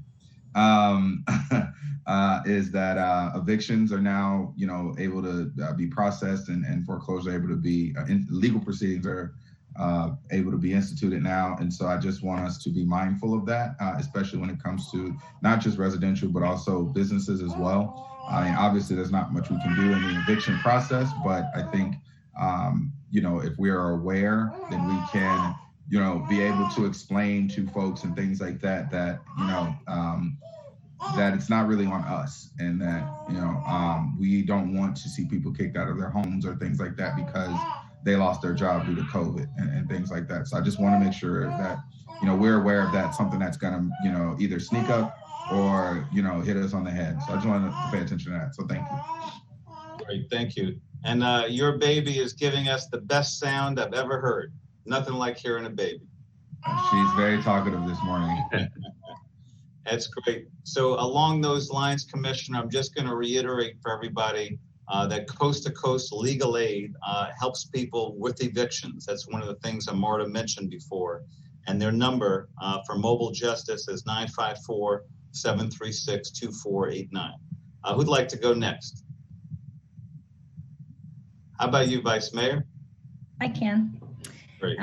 Is that evictions are now, able to be processed, and foreclosure able to be, legal proceedings are able to be instituted now. And so I just want us to be mindful of that, especially when it comes to not just residential, but also businesses as well. I mean, obviously there's not much we can do in the eviction process, but I think, if we are aware, then we can, be able to explain to folks and things like that, that it's not really on us, and that, we don't want to see people kicked out of their homes or things like that because they lost their job due to COVID and things like that. So I just want to make sure that, we're aware of that, something that's going to, either sneak up or, hit us on the head. So I just wanted to pay attention to that. So thank you. Great, thank you. And your baby is giving us the best sound I've ever heard. Nothing like hearing a baby. She's very talkative this morning. That's great. So along those lines, Commissioner, I'm just going to reiterate for everybody that Coast to Coast Legal Aid helps people with evictions. That's one of the things that Marta mentioned before. And their number for mobile justice is 954-736-2489. Who'd like to go next? How about you, Vice Mayor? I can. Great.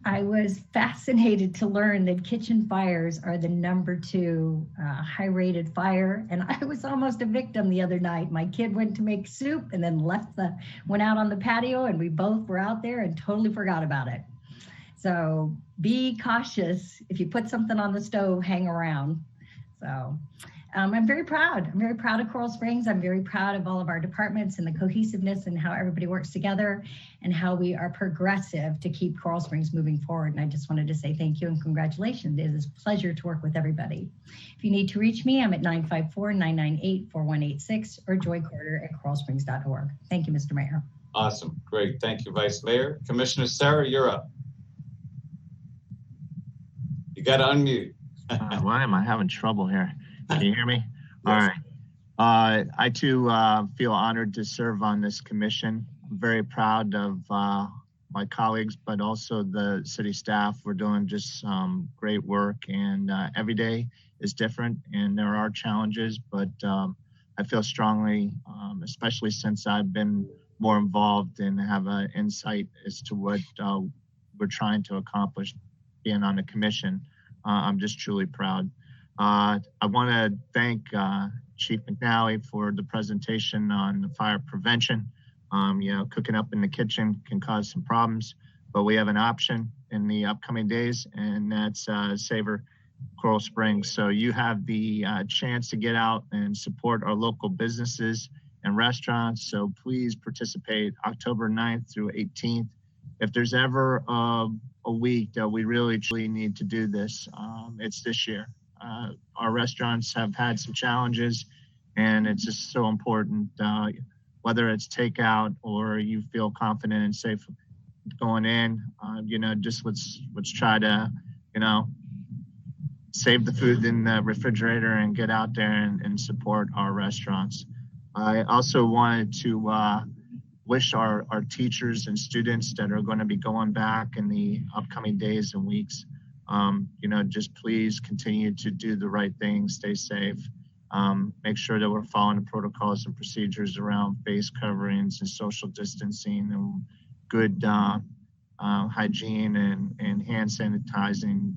I was fascinated to learn that kitchen fires are the #2 high-rated fire, and I was almost a victim the other night. My kid went to make soup and then went out on the patio, and we both were out there and totally forgot about it. So be cautious. If you put something on the stove, hang around. So I'm very proud. I'm very proud of Coral Springs. I'm very proud of all of our departments and the cohesiveness and how everybody works together and how we are progressive to keep Coral Springs moving forward. And I just wanted to say thank you and congratulations. It is a pleasure to work with everybody. If you need to reach me, I'm at 954-998-4186 or joycorder@coralsprings.org. Thank you, Mr. Mayor. Awesome. Great. Thank you, Vice Mayor. Commissioner Sarah, you're up. You got to unmute. Why am I having trouble here? Can you hear me? Yes. All right. I too feel honored to serve on this commission. I'm very proud of my colleagues, but also the city staff. We're doing just great work, and every day is different, and there are challenges, but I feel strongly, especially since I've been more involved and have an insight as to what we're trying to accomplish being on the commission. I'm just truly proud. I want to thank Chief McNally for the presentation on the fire prevention. Cooking up in the kitchen can cause some problems, but we have an option in the upcoming days, and that's Savor Coral Springs. So you have the chance to get out and support our local businesses and restaurants. So please participate October 9th through 18th. If there's ever a week that we really truly need to do this, it's this year. Our restaurants have had some challenges, and it's just so important, whether it's takeout or you feel confident and safe going in, just let's try to, save the food in the refrigerator and get out there and support our restaurants. I also wanted to wish our teachers and students that are going to be going back in the upcoming days and weeks, just please continue to do the right thing, stay safe, make sure that we're following the protocols and procedures around face coverings and social distancing and good hygiene and hand sanitizing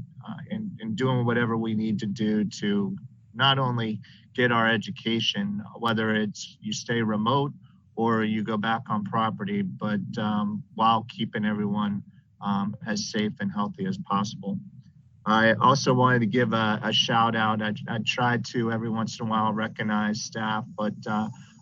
and doing whatever we need to do to not only get our education, whether it's you stay remote or you go back on property, but while keeping everyone as safe and healthy as possible. I also wanted to give a shout out. I try to every once in a while recognize staff, but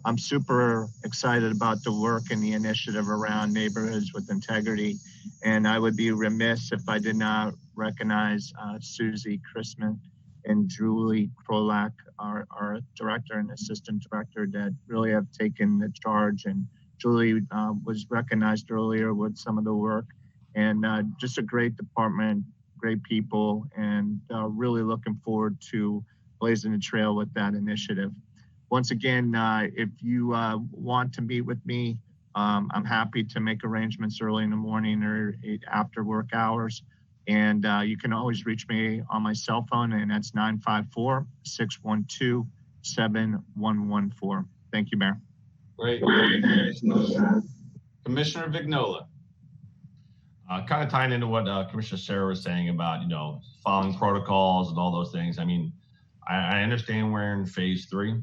I'm super excited about the work and the initiative around Neighborhoods with Integrity. And I would be remiss if I did not recognize Susie Chrisman and Julie Krolak, our director and assistant director, that really have taken the charge. And Julie was recognized earlier with some of the work, and just a great department, great people, and really looking forward to blazing the trail with that initiative. Once again, if you want to meet with me, I'm happy to make arrangements early in the morning or after work hours. And you can always reach me on my cell phone, and that's 954-612-7114. Thank you, Mayor. Great. Commissioner Vignola. Kind of tying into what Commissioner Sarah was saying about, following protocols and all those things. I mean, I understand we're in phase 3,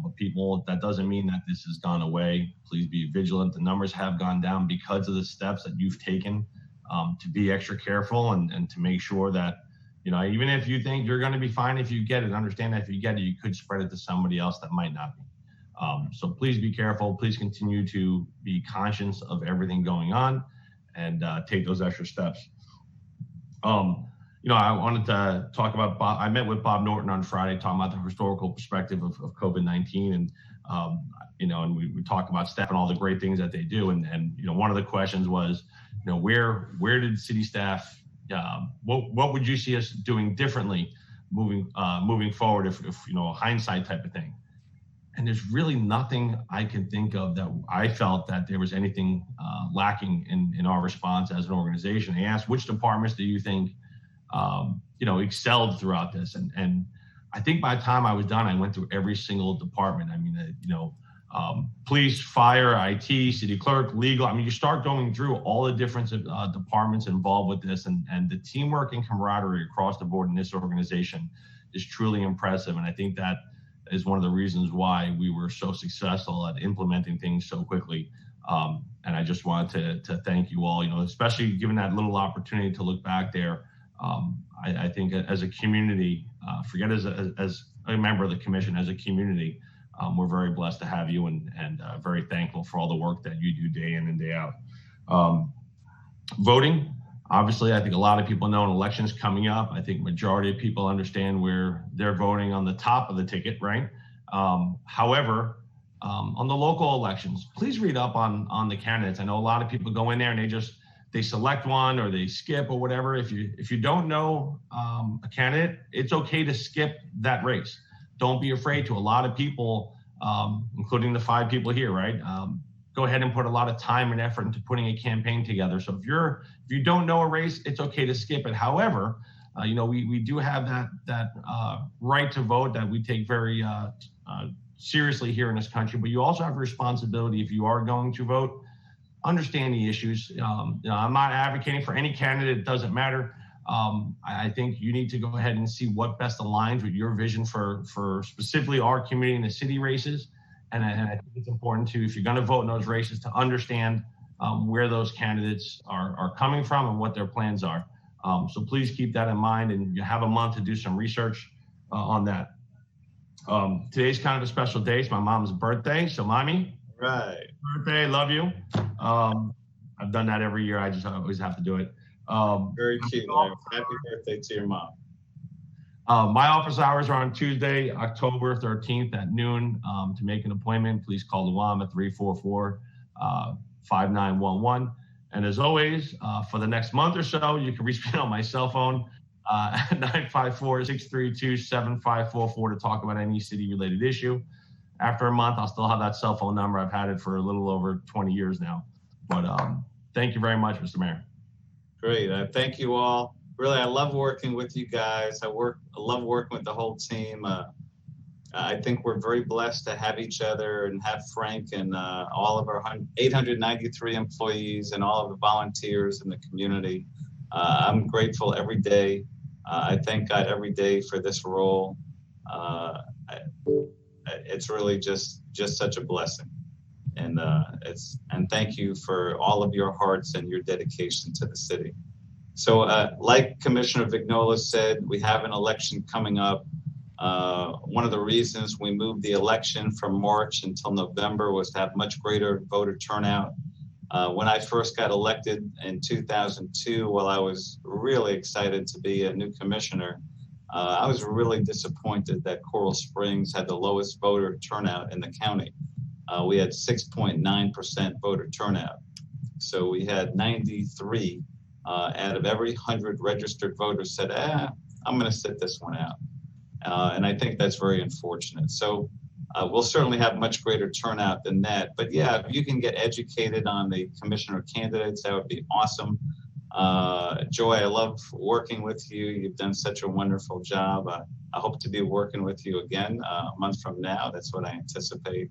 but people, that doesn't mean that this has gone away. Please be vigilant. The numbers have gone down because of the steps that you've taken to be extra careful and to make sure that, even if you think you're going to be fine if you get it, understand that if you get it, you could spread it to somebody else that might not be. So please be careful. Please continue to be conscious of everything going on and take those extra steps. I wanted to talk about Bob. I met with Bob Norton on Friday, talking about the historical perspective of COVID-19, and and we talked about staff and all the great things that they do. And one of the questions was, where did city staff? What would you see us doing differently moving forward? If hindsight type of thing. And there's really nothing I can think of that I felt that there was anything lacking in our response as an organization. They asked, which departments do you think, excelled throughout this? And I think by the time I was done, I went through every single department. I mean, police, fire, IT, city clerk, legal. I mean, you start going through all the different departments involved with this, and the teamwork and camaraderie across the board in this organization is truly impressive. And I think that is one of the reasons why we were so successful at implementing things so quickly. And I just wanted to thank you all, especially given that little opportunity to look back there. I think as a community, forget as a member of the commission, as a community, we're very blessed to have you and very thankful for all the work that you do day in and day out. Voting, obviously, I think a lot of people know an election's coming up. I think majority of people understand where they're voting on the top of the ticket, right? However, on the local elections, please read up on the candidates. I know a lot of people go in there and they select one or they skip or whatever. If you don't know a candidate, it's okay to skip that race. Don't be afraid to. A lot of people, including the 5 people here, right? Go ahead and put a lot of time and effort into putting a campaign together. So if you don't know a race, it's okay to skip it. However, we do have that right to vote that we take very seriously here in this country. But you also have a responsibility, if you are going to vote, understand the issues. I'm not advocating for any candidate. It doesn't matter. I think you need to go ahead and see what best aligns with your vision for specifically our community and the city races. And I think it's important to, if you're going to vote in those races, to understand where those candidates are coming from and what their plans are. So please keep that in mind, and you have a month to do some research on that. Today's kind of a special day. It's my mom's birthday. So, Mommy, right, birthday, love you. I've done that every year. I always have to do it. Very cute. Happy birthday to your mom. My office hours are on Tuesday, October 13th at noon. To make an appointment, please call Luam at 344-5911. And as always, for the next month or so, you can reach me on my cell phone at 954-632-7544 to talk about any city-related issue. after a month, I'll still have that cell phone number. I've had it for a little over 20 years now. But thank you very much, Mr. Mayor. Great. Thank you all. Really, I love working with you guys. I love working with the whole team. I think we're very blessed to have each other and have Frank and all of our 893 employees and all of the volunteers in the community. I'm grateful every day. I thank God every day for this role. It's really just such a blessing. And thank you for all of your hearts and your dedication to the city. So like Commissioner Vignola said, we have an election coming up. One of the reasons we moved the election from March until November was to have much greater voter turnout. When I first got elected in 2002, while I was really excited to be a new commissioner, I was really disappointed that Coral Springs had the lowest voter turnout in the county. We had 6.9% voter turnout. So we had 93 out of every 100 registered voters said, I'm going to sit this one out. And I think that's very unfortunate. So we'll certainly have much greater turnout than that. But yeah, if you can get educated on the commissioner candidates, that would be awesome. Joy, I love working with you. You've done such a wonderful job. I hope to be working with you again a month from now. That's what I anticipate.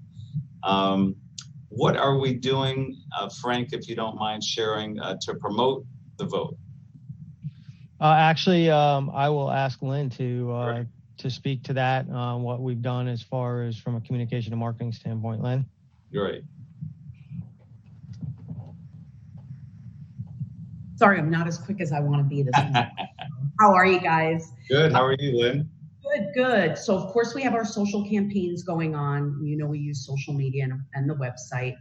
What are we doing, Frank, if you don't mind sharing, to promote the vote? Actually, I will ask Lynn to speak to that, what we've done as far as from a communication and marketing standpoint. Lynn? Great. Sorry, I'm not as quick as I want to be this morning. How are you guys? Good. How are you, Lynn? Good. So of course we have our social campaigns going on. You know, we use social media and the website.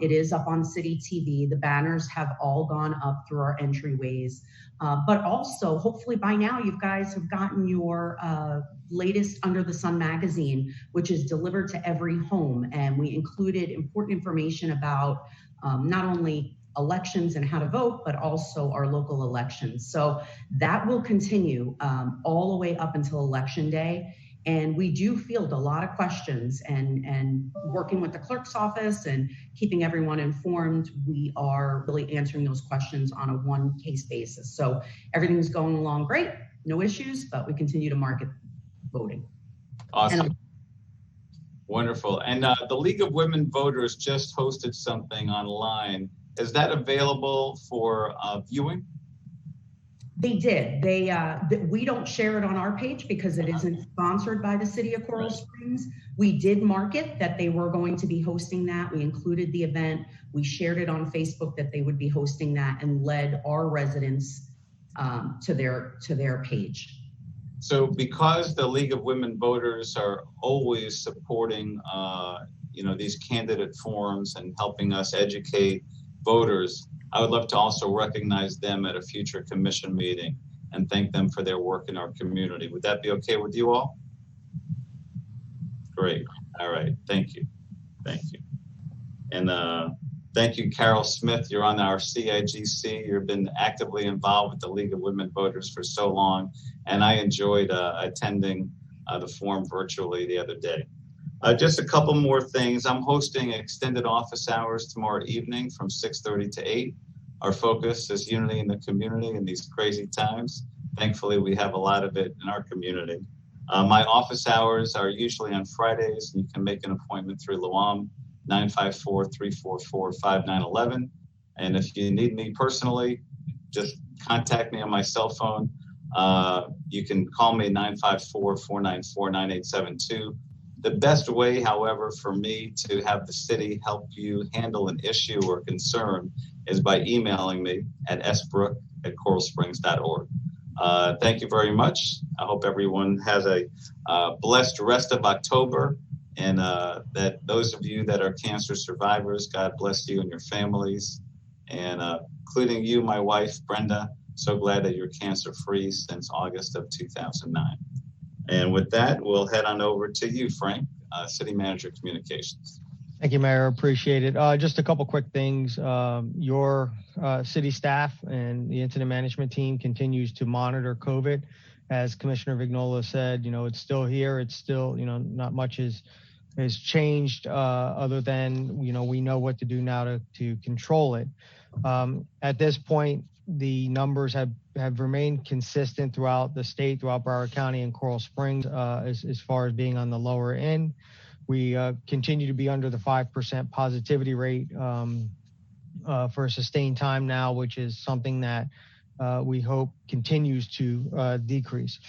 It is up on City TV. The banners have all gone up through our entryways. But also, hopefully by now, you guys have gotten your latest Under the Sun magazine, which is delivered to every home. And we included important information about not only elections and how to vote, but also our local elections. So that will continue all the way up until Election Day. And we do field a lot of questions, and working with the clerk's office and keeping everyone informed, we are really answering those questions on a one case basis. So everything's going along great, no issues, but we continue to market voting. Awesome. Wonderful. And the League of Women Voters just hosted something online. Is that available for viewing? They did. We don't share it on our page because it isn't sponsored by the city of Coral Springs. We did market that they were going to be hosting that. We included the event. We shared it on Facebook that they would be hosting that and led our residents to their page. So because the League of Women Voters are always supporting these candidate forums and helping us educate voters, I would love to also recognize them at a future commission meeting and thank them for their work in our community. Would that be okay with you all? Great. All right. Thank you. Thank you. And thank you, Carol Smith. You're on our CIGC. You've been actively involved with the League of Women Voters for so long. And I enjoyed attending the forum virtually the other day. Just a couple more things. I'm hosting extended office hours tomorrow evening from 6:30 to 8. Our focus is unity in the community in these crazy times. Thankfully, we have a lot of it in our community. My office hours are usually on Fridays, and you can make an appointment through Luam, 954-344-5911. And if you need me personally, just contact me on my cell phone. You can call me 954-494-9872. The best way, however, for me to have the city help you handle an issue or concern is by emailing me at sbrook@coralsprings.org. Thank you very much. I hope everyone has a blessed rest of October, and that those of you that are cancer survivors, God bless you and your families, and including you, my wife, Brenda. So glad that you're cancer-free since August of 2009. And with that, we'll head on over to you, Frank, City Manager Communications. Thank you, Mayor. Appreciate it. Just a couple quick things. Your city staff and the incident management team continues to monitor COVID. As Commissioner Vignola said, it's still here. It's still, not much is has changed other than, we know what to do now to control it. At this point, the numbers have remained consistent throughout the state, throughout Broward County and Coral Springs, as far as being on the lower end. We continue to be under the 5% positivity rate for a sustained time now, which is something that we hope continues to decrease.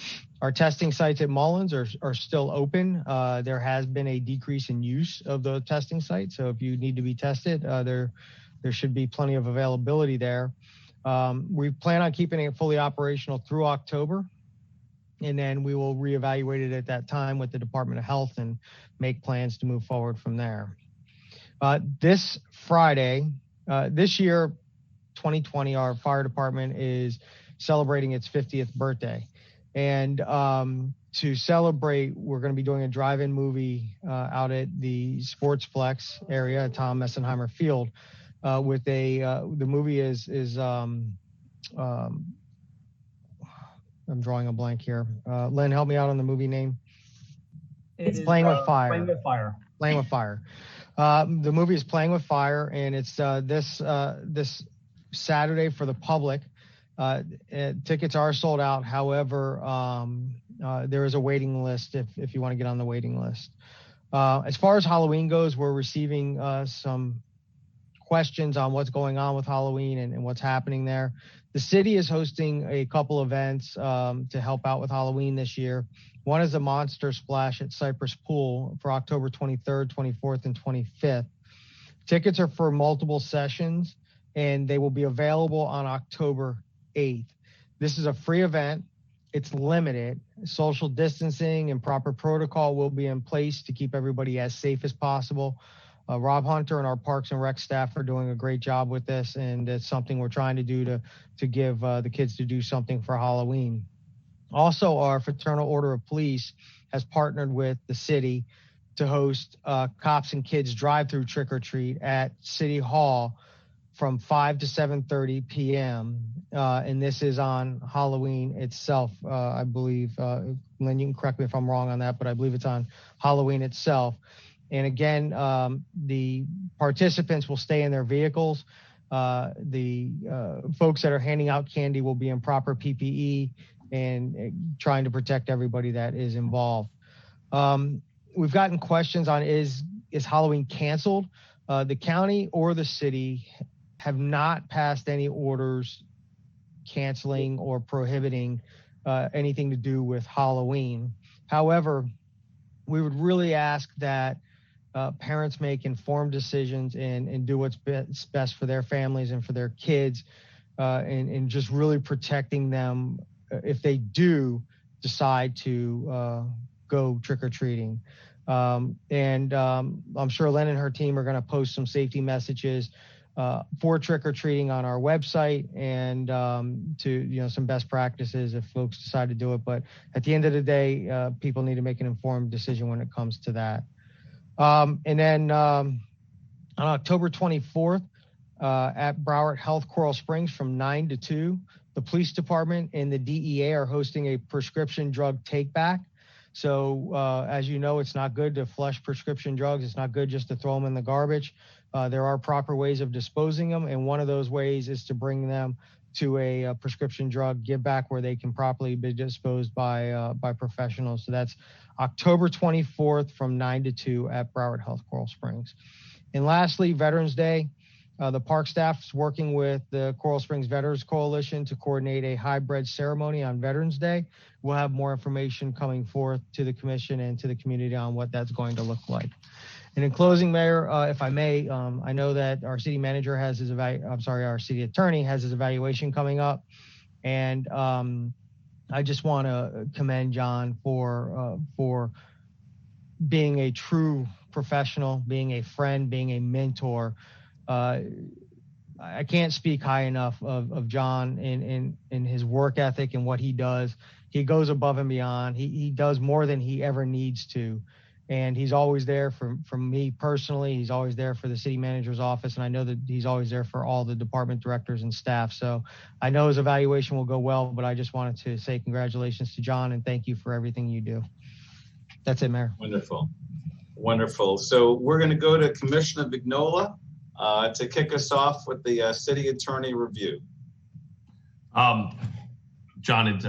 Our testing sites at Mullins are still open. There has been a decrease in use of the testing sites. So if you need to be tested, there should be plenty of availability there. We plan on keeping it fully operational through October, and then we will reevaluate it at that time with the Department of Health and make plans to move forward from there. This Friday, this year, 2020, our fire department is celebrating its 50th birthday. And to celebrate, we're going to be doing a drive-in movie out at the Sportsplex area at Tom Messenheimer Field. The movie is I'm drawing a blank here. Lynn, help me out on the movie name. It's Playing with Fire. Playing with Fire. Playing with Fire. The movie is Playing with Fire, and it's this Saturday for the public. Tickets are sold out. However, there is a waiting list if you want to get on the waiting list. As far as Halloween goes, we're receiving some questions on what's going on with Halloween and what's happening there. The city is hosting a couple events to help out with Halloween this year. One is a Monster Splash at Cypress Pool for October 23rd, 24th, and 25th. Tickets are for multiple sessions, and they will be available on October 8th. This is a free event. It's limited. Social distancing and proper protocol will be in place to keep everybody as safe as possible. Rob Hunter and our Parks and Rec staff are doing a great job with this, and it's something we're trying to do to give the kids to do something for Halloween. Also, our Fraternal Order of Police has partnered with the city to host Cops and Kids drive-through trick-or-treat at City Hall from 5 to 7:30 p.m. And this is on Halloween itself, I believe. Lynn, you can correct me if I'm wrong on that, but I believe it's on Halloween itself. And again, the participants will stay in their vehicles. The folks that are handing out candy will be in proper PPE and trying to protect everybody that is involved. We've gotten questions on is Halloween canceled? The county or the city have not passed any orders canceling or prohibiting anything to do with Halloween. However, we would really ask that parents make informed decisions and do what's best for their families and for their kids, and just really protecting them if they do decide to go trick-or-treating. And I'm sure Lynn and her team are going to post some safety messages for trick-or-treating on our website and to some best practices if folks decide to do it. But at the end of the day, people need to make an informed decision when it comes to that. And then on October 24th at Broward Health Coral Springs from 9 to 2, the police department and the DEA are hosting a prescription drug take back. So as you know, it's not good to flush prescription drugs. It's not good just to throw them in the garbage. There are proper ways of disposing them. And one of those ways is to bring them to a prescription drug give back where they can properly be disposed by professionals. So that's October 24th from 9 to 2 at Broward Health Coral Springs. And lastly, Veterans Day. The park staff is working with the Coral Springs Veterans Coalition to coordinate a hybrid ceremony on Veterans Day. We'll have more information coming forth to the commission and to the community on what that's going to look like. And in closing, Mayor, if I may, I know that our city manager has our city attorney has his evaluation coming up. And I just want to commend John for being a true professional, being a friend, being a mentor. I can't speak high enough of John in his work ethic and what he does. He goes above and beyond. He does more than he ever needs to. And he's always there for me personally. He's always there for the city manager's office. And I know that he's always there for all the department directors and staff. So I know his evaluation will go well, but I just wanted to say congratulations to John and thank you for everything you do. That's it, Mayor. Wonderful. Wonderful. So we're going to go to Commissioner Vignola to kick us off with the city attorney review. John, it's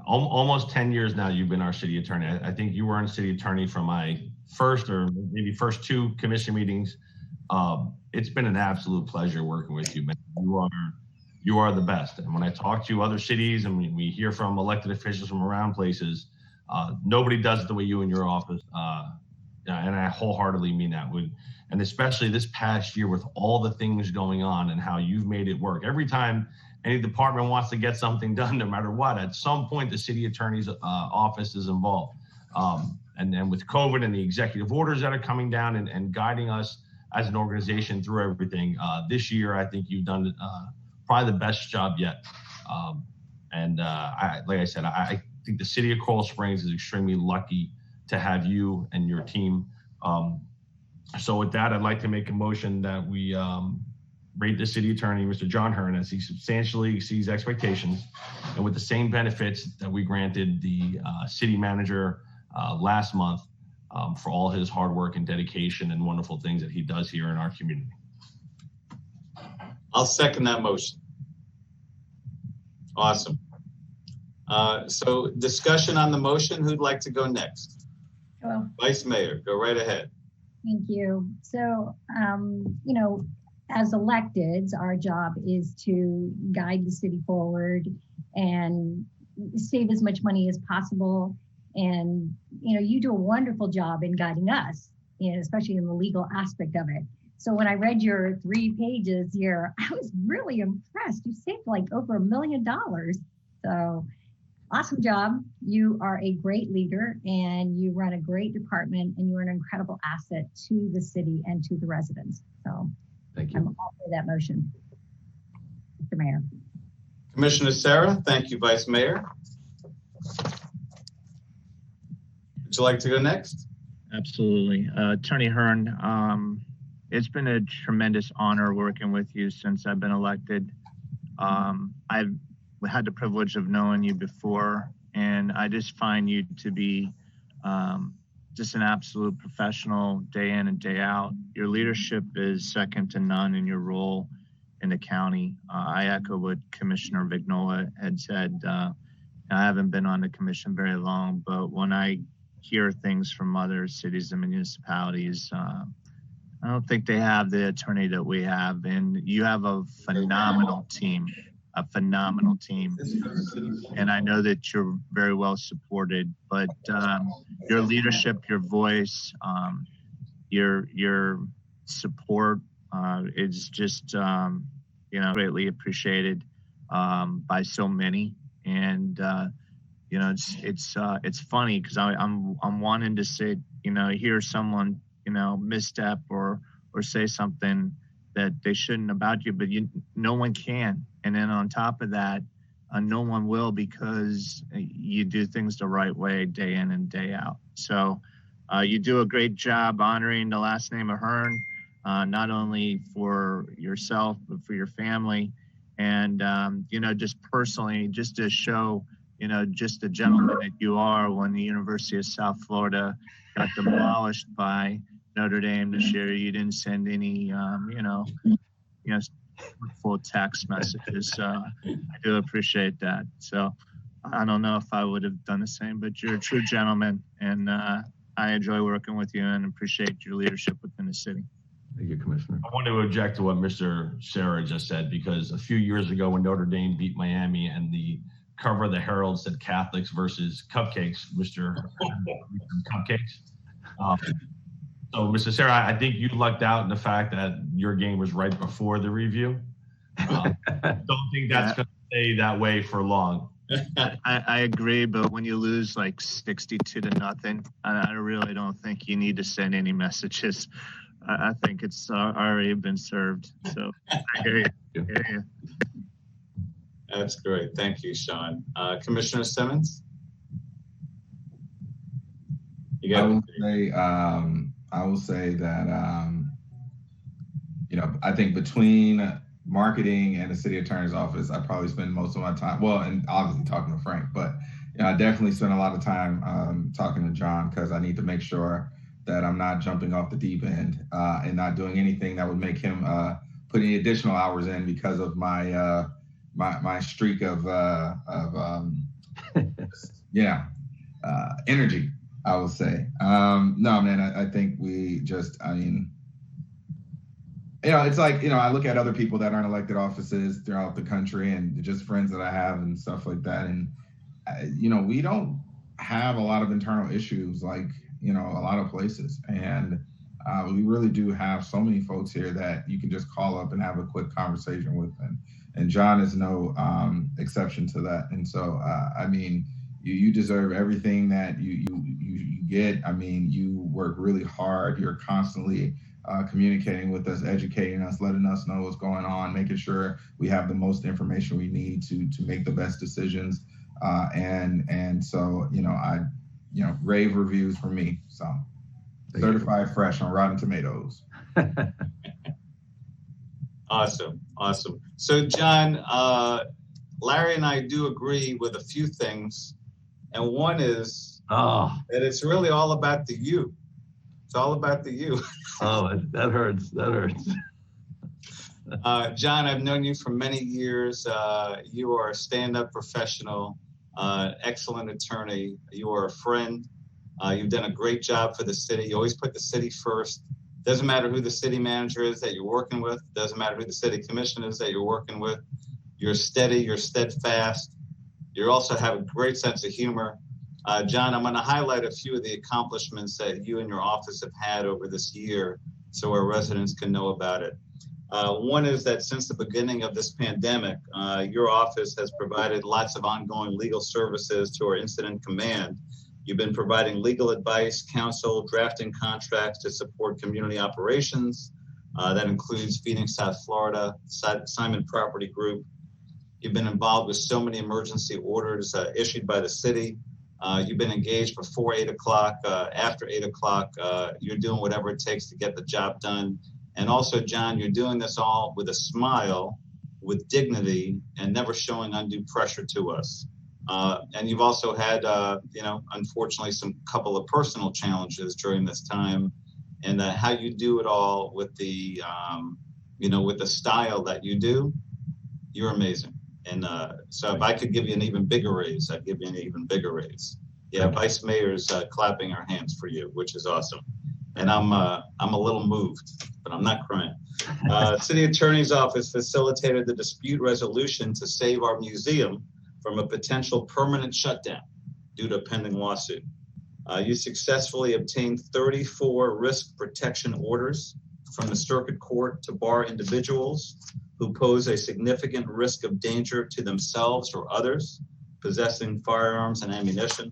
almost 10 years now you've been our city attorney. I think you were in city attorney from my first or maybe first 2 commission meetings. It's been an absolute pleasure working with you, man. You are the best. And when I talk to other cities and we hear from elected officials from around places, nobody does it the way you in your office. And I wholeheartedly mean that. And especially this past year with all the things going on and how you've made it work. Every time any department wants to get something done, no matter what, at some point the city attorney's office is involved. And then with COVID and the executive orders that are coming down and guiding us as an organization through everything, this year I think you've done probably the best job yet. Like I said, I think the city of Coral Springs is extremely lucky to have you and your team. So with that, I'd like to make a motion that we rate the city attorney, Mr. John Hearn, as he substantially exceeds expectations and with the same benefits that we granted the city manager last month for all his hard work and dedication and wonderful things that he does here in our community. I'll second that motion. Awesome. So discussion on the motion. Who'd like to go next? Hello. Vice Mayor, go right ahead. Thank you. So, as electeds, our job is to guide the city forward and save as much money as possible. And, you do a wonderful job in guiding us, especially in the legal aspect of it. So when I read your 3 pages here, I was really impressed. You saved like over $1 million. So awesome job. You are a great leader and you run a great department and you're an incredible asset to the city and to the residents. So thank you. I'm all for that motion, Mr. Mayor. Commissioner Sarah, thank you, Vice Mayor. Would you like to go next? Absolutely. Attorney Hearn, it's been a tremendous honor working with you since I've been elected. I've had the privilege of knowing you before, and I just find you to be just an absolute professional day in and day out. Your leadership is second to none in your role in the county. I echo what Commissioner Vignola had said. I haven't been on the commission very long, but when I hear things from other cities and municipalities, I don't think they have the attorney that we have, and you have a phenomenal team. And I know that you're very well supported, but your leadership, your voice, your support is just, greatly appreciated by so many. And, it's funny because I'm wanting to say, hear someone, misstep or say something that they shouldn't about you, but no one can. And then on top of that, no one will, because you do things the right way day in and day out. So you do a great job honoring the last name of Hearn, not only for yourself, but for your family. And, just personally, just to show, just the gentleman that you are, when the University of South Florida got demolished by Notre Dame this year, you didn't send any, full text messages. I do appreciate that. So I don't know if I would have done the same, but you're a true gentleman, and I enjoy working with you and appreciate your leadership within the city. Thank you, Commissioner. I want to object to what Mr. Sarah just said, because a few years ago when Notre Dame beat Miami and the cover of the Herald said Catholics versus cupcakes, Mr. Cupcakes. So, Mr. Sarah, I think you lucked out in the fact that your game was right before the review. Don't think that's going to stay that way for long. I agree, but when you lose like 62-0, I really don't think you need to send any messages. I think it's already been served. So I hear you. That's great. Thank you, Sean. Commissioner Simmons? I will say that, I think between marketing and the city attorney's office, I probably spend most of my time, and obviously talking to Frank, but I definitely spend a lot of time talking to John, because I need to make sure that I'm not jumping off the deep end and not doing anything that would make him put any additional hours in because of my my streak of energy, I will say. No, man, I think we just, I mean, it's like, I look at other people that aren't elected offices throughout the country and just friends that I have and stuff like that. And, we don't have a lot of internal issues like, a lot of places. And we really do have so many folks here that you can just call up and have a quick conversation with. And John is no exception to that. And so, I mean, you deserve everything that you get. I mean, you work really hard. You're constantly communicating with us, educating us, letting us know what's going on, making sure we have the most information we need to make the best decisions. And so, rave reviews from me. So certified fresh on Rotten Tomatoes. Awesome. So John, Larry and I do agree with a few things. And one is that it's really all about the you. It's all about the you. Oh, that hurts. John, I've known you for many years. You are a stand-up professional, excellent attorney. You are a friend. You've done a great job for the city. You always put the city first. Doesn't matter who the city manager is that you're working with. Doesn't matter who the city commissioner is that you're working with. You're steady. You're steadfast. You also have a great sense of humor. John, I'm going to highlight a few of the accomplishments that you and your office have had over this year so our residents can know about it. One is that since the beginning of this pandemic, your office has provided lots of ongoing legal services to our incident command. You've been providing legal advice, counsel, drafting contracts to support community operations. That includes Phoenix, South Florida, Simon Property Group. You've been involved with so many emergency orders issued by the city. You've been engaged before 8 o'clock, after 8 o'clock. You're doing whatever it takes to get the job done. And also, John, you're doing this all with a smile, with dignity, and never showing undue pressure to us. And you've also had, unfortunately, some couple of personal challenges during this time. And how you do it all with the, with the style that you do, you're amazing. And so if I could give you an even bigger raise, I'd give you an even bigger raise. Yeah, Vice Mayor's clapping her hands for you, which is awesome. And I'm a little moved, but I'm not crying. City Attorney's Office facilitated the dispute resolution to save our museum from a potential permanent shutdown due to a pending lawsuit. You successfully obtained 34 risk protection orders from the circuit court to bar individuals who pose a significant risk of danger to themselves or others, possessing firearms and ammunition.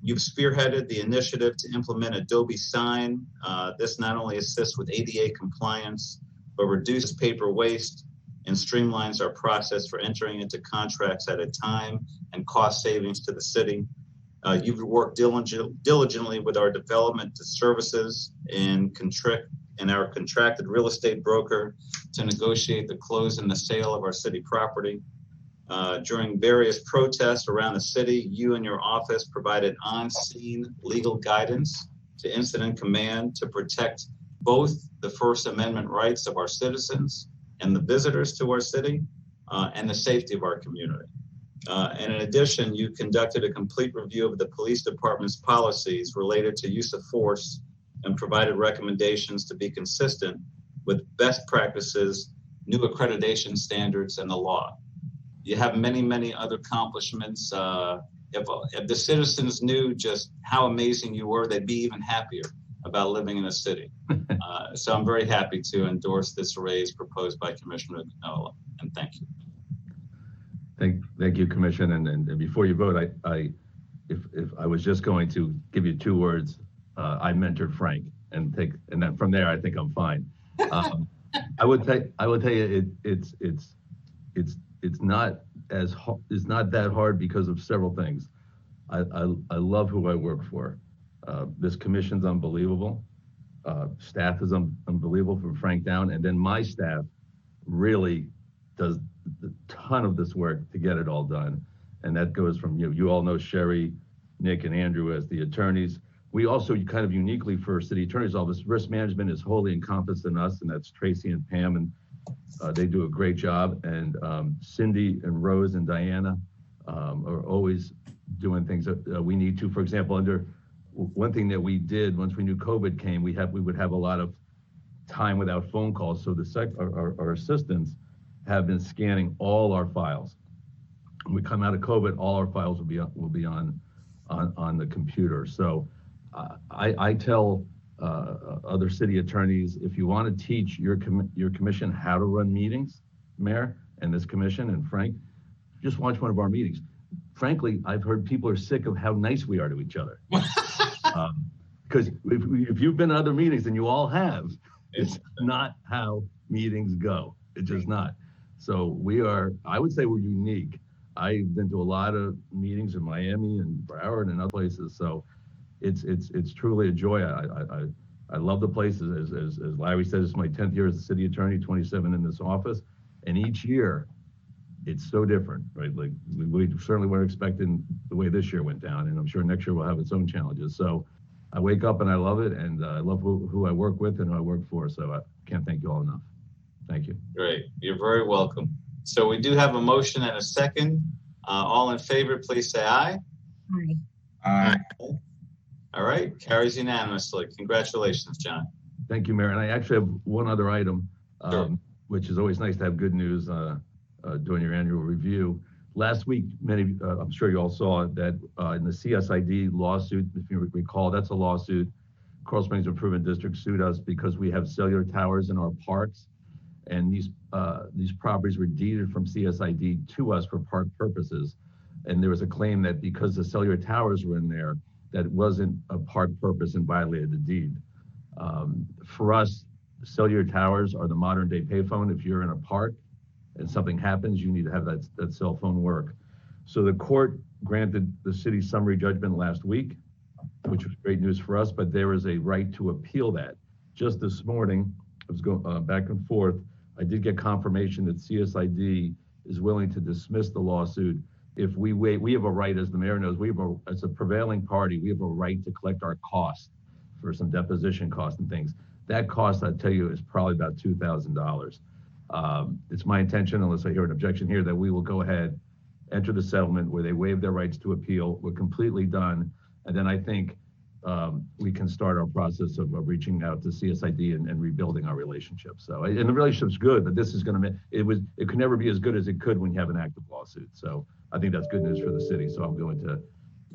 You've spearheaded the initiative to implement Adobe Sign. This not only assists with ADA compliance, but reduces paper waste and streamlines our process for entering into contracts at a time and cost savings to the city. You've worked diligently with our development services and our contracted real estate broker to negotiate the close and the sale of our city property. During various protests around the city, you and your office provided on-scene legal guidance to Incident Command to protect both the First Amendment rights of our citizens and the visitors to our city, and the safety of our community. And in addition, you conducted a complete review of the police department's policies related to use of force and provided recommendations to be consistent with best practices, new accreditation standards, and the law. You have many, many other accomplishments. If the citizens knew just how amazing you were, they'd be even happier about living in a city. So I'm very happy to endorse this raise proposed by Commissioner Agnola, and thank you. Thank you, Commissioner. And before you vote, if I was just going to give you 2 words, I mentored Frank, and then from there I think I'm fine. I would tell you it's not that hard because of several things. I love who I work for. This commission's unbelievable. Staff is unbelievable from Frank down, and then my staff really does a ton of this work to get it all done. And that goes from you. You all know Sherry, Nick, and Andrew as the attorneys. we also kind of uniquely for city attorney's office, risk management is wholly encompassed in us, and that's Tracy and Pam, and they do a great job. And Cindy and Rose and Diana are always doing things that we need to. For example, one thing that we did once we knew COVID came, we would have a lot of time without phone calls. So our assistants have been scanning all our files. When we come out of COVID, all our files will be on the computer. So I tell other city attorneys, if you want to teach your commission how to run meetings, Mayor, and this commission, and Frank, just watch one of our meetings. Frankly, I've heard people are sick of how nice we are to each other. Because if you've been to other meetings, and you all have, it's not how meetings go. It's just not. So I would say we're unique. I've been to a lot of meetings in Miami and Broward and other places. So it's truly a joy. I love the place. As Larry said, it's my 10th year as a city attorney, 27 in this office. And each year, it's so different, right? Like we certainly weren't expecting the way this year went down, and I'm sure next year will have its own challenges. So I wake up and I love it, and I love who I work with and who I work for. So I can't thank you all enough. Thank you. Great. You're very welcome. So we do have a motion and a second. All in favor, please say aye. Aye. Aye. All right. Carries unanimously. Congratulations, John. Thank you, Mayor. And I actually have one other item, Sure. which is always nice to have good news during your annual review. Last week, I'm sure you all saw that in the CSID lawsuit, if you recall, that's a lawsuit. Coral Springs Improvement District sued us because we have cellular towers in our parks, and these properties were deeded from CSID to us for park purposes. And there was a claim that because the cellular towers were in there, that it wasn't a park purpose and violated the deed. For us, cellular towers are the modern day payphone. If you're in a park and something happens, you need to have that cell phone work. So the court granted the city summary judgment last week, which was great news for us, but there is a right to appeal that. Just this morning, I was going back and forth. I did get confirmation that CSID is willing to dismiss the lawsuit if we wait. We have a right, as the mayor knows, as a prevailing party, we have a right to collect our costs for some deposition costs and things. That cost, I tell you, is probably about $2,000. It's my intention, unless I hear an objection here, that we will go ahead, enter the settlement where they waive their rights to appeal. We're completely done. And then I think we can start our process of reaching out to CSID and rebuilding our relationship. So, and the relationship's good, but this is going to, it could never be as good as it could when you have an active lawsuit. So I think that's good news for the city. So I'm going to.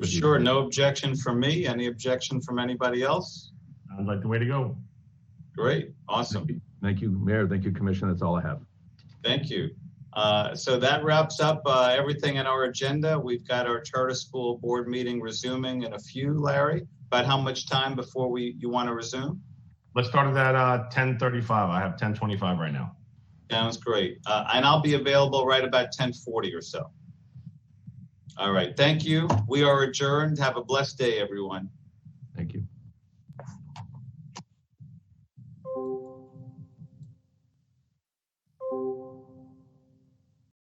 Sure. No objection from me. Any objection from anybody else? Sounds like the way to go. Great. Awesome. Thank you, Mayor. Thank you, Commissioner. That's all I have. Thank you. So that wraps up everything in our agenda. We've got our charter school board meeting resuming in a few, Larry. About how much time before you want to resume? Let's start at that 10:35. I have 10:25 right now. Sounds great. And I'll be available right about 10:40 or so. All right. Thank you. We are adjourned. Have a blessed day, everyone. Thank you.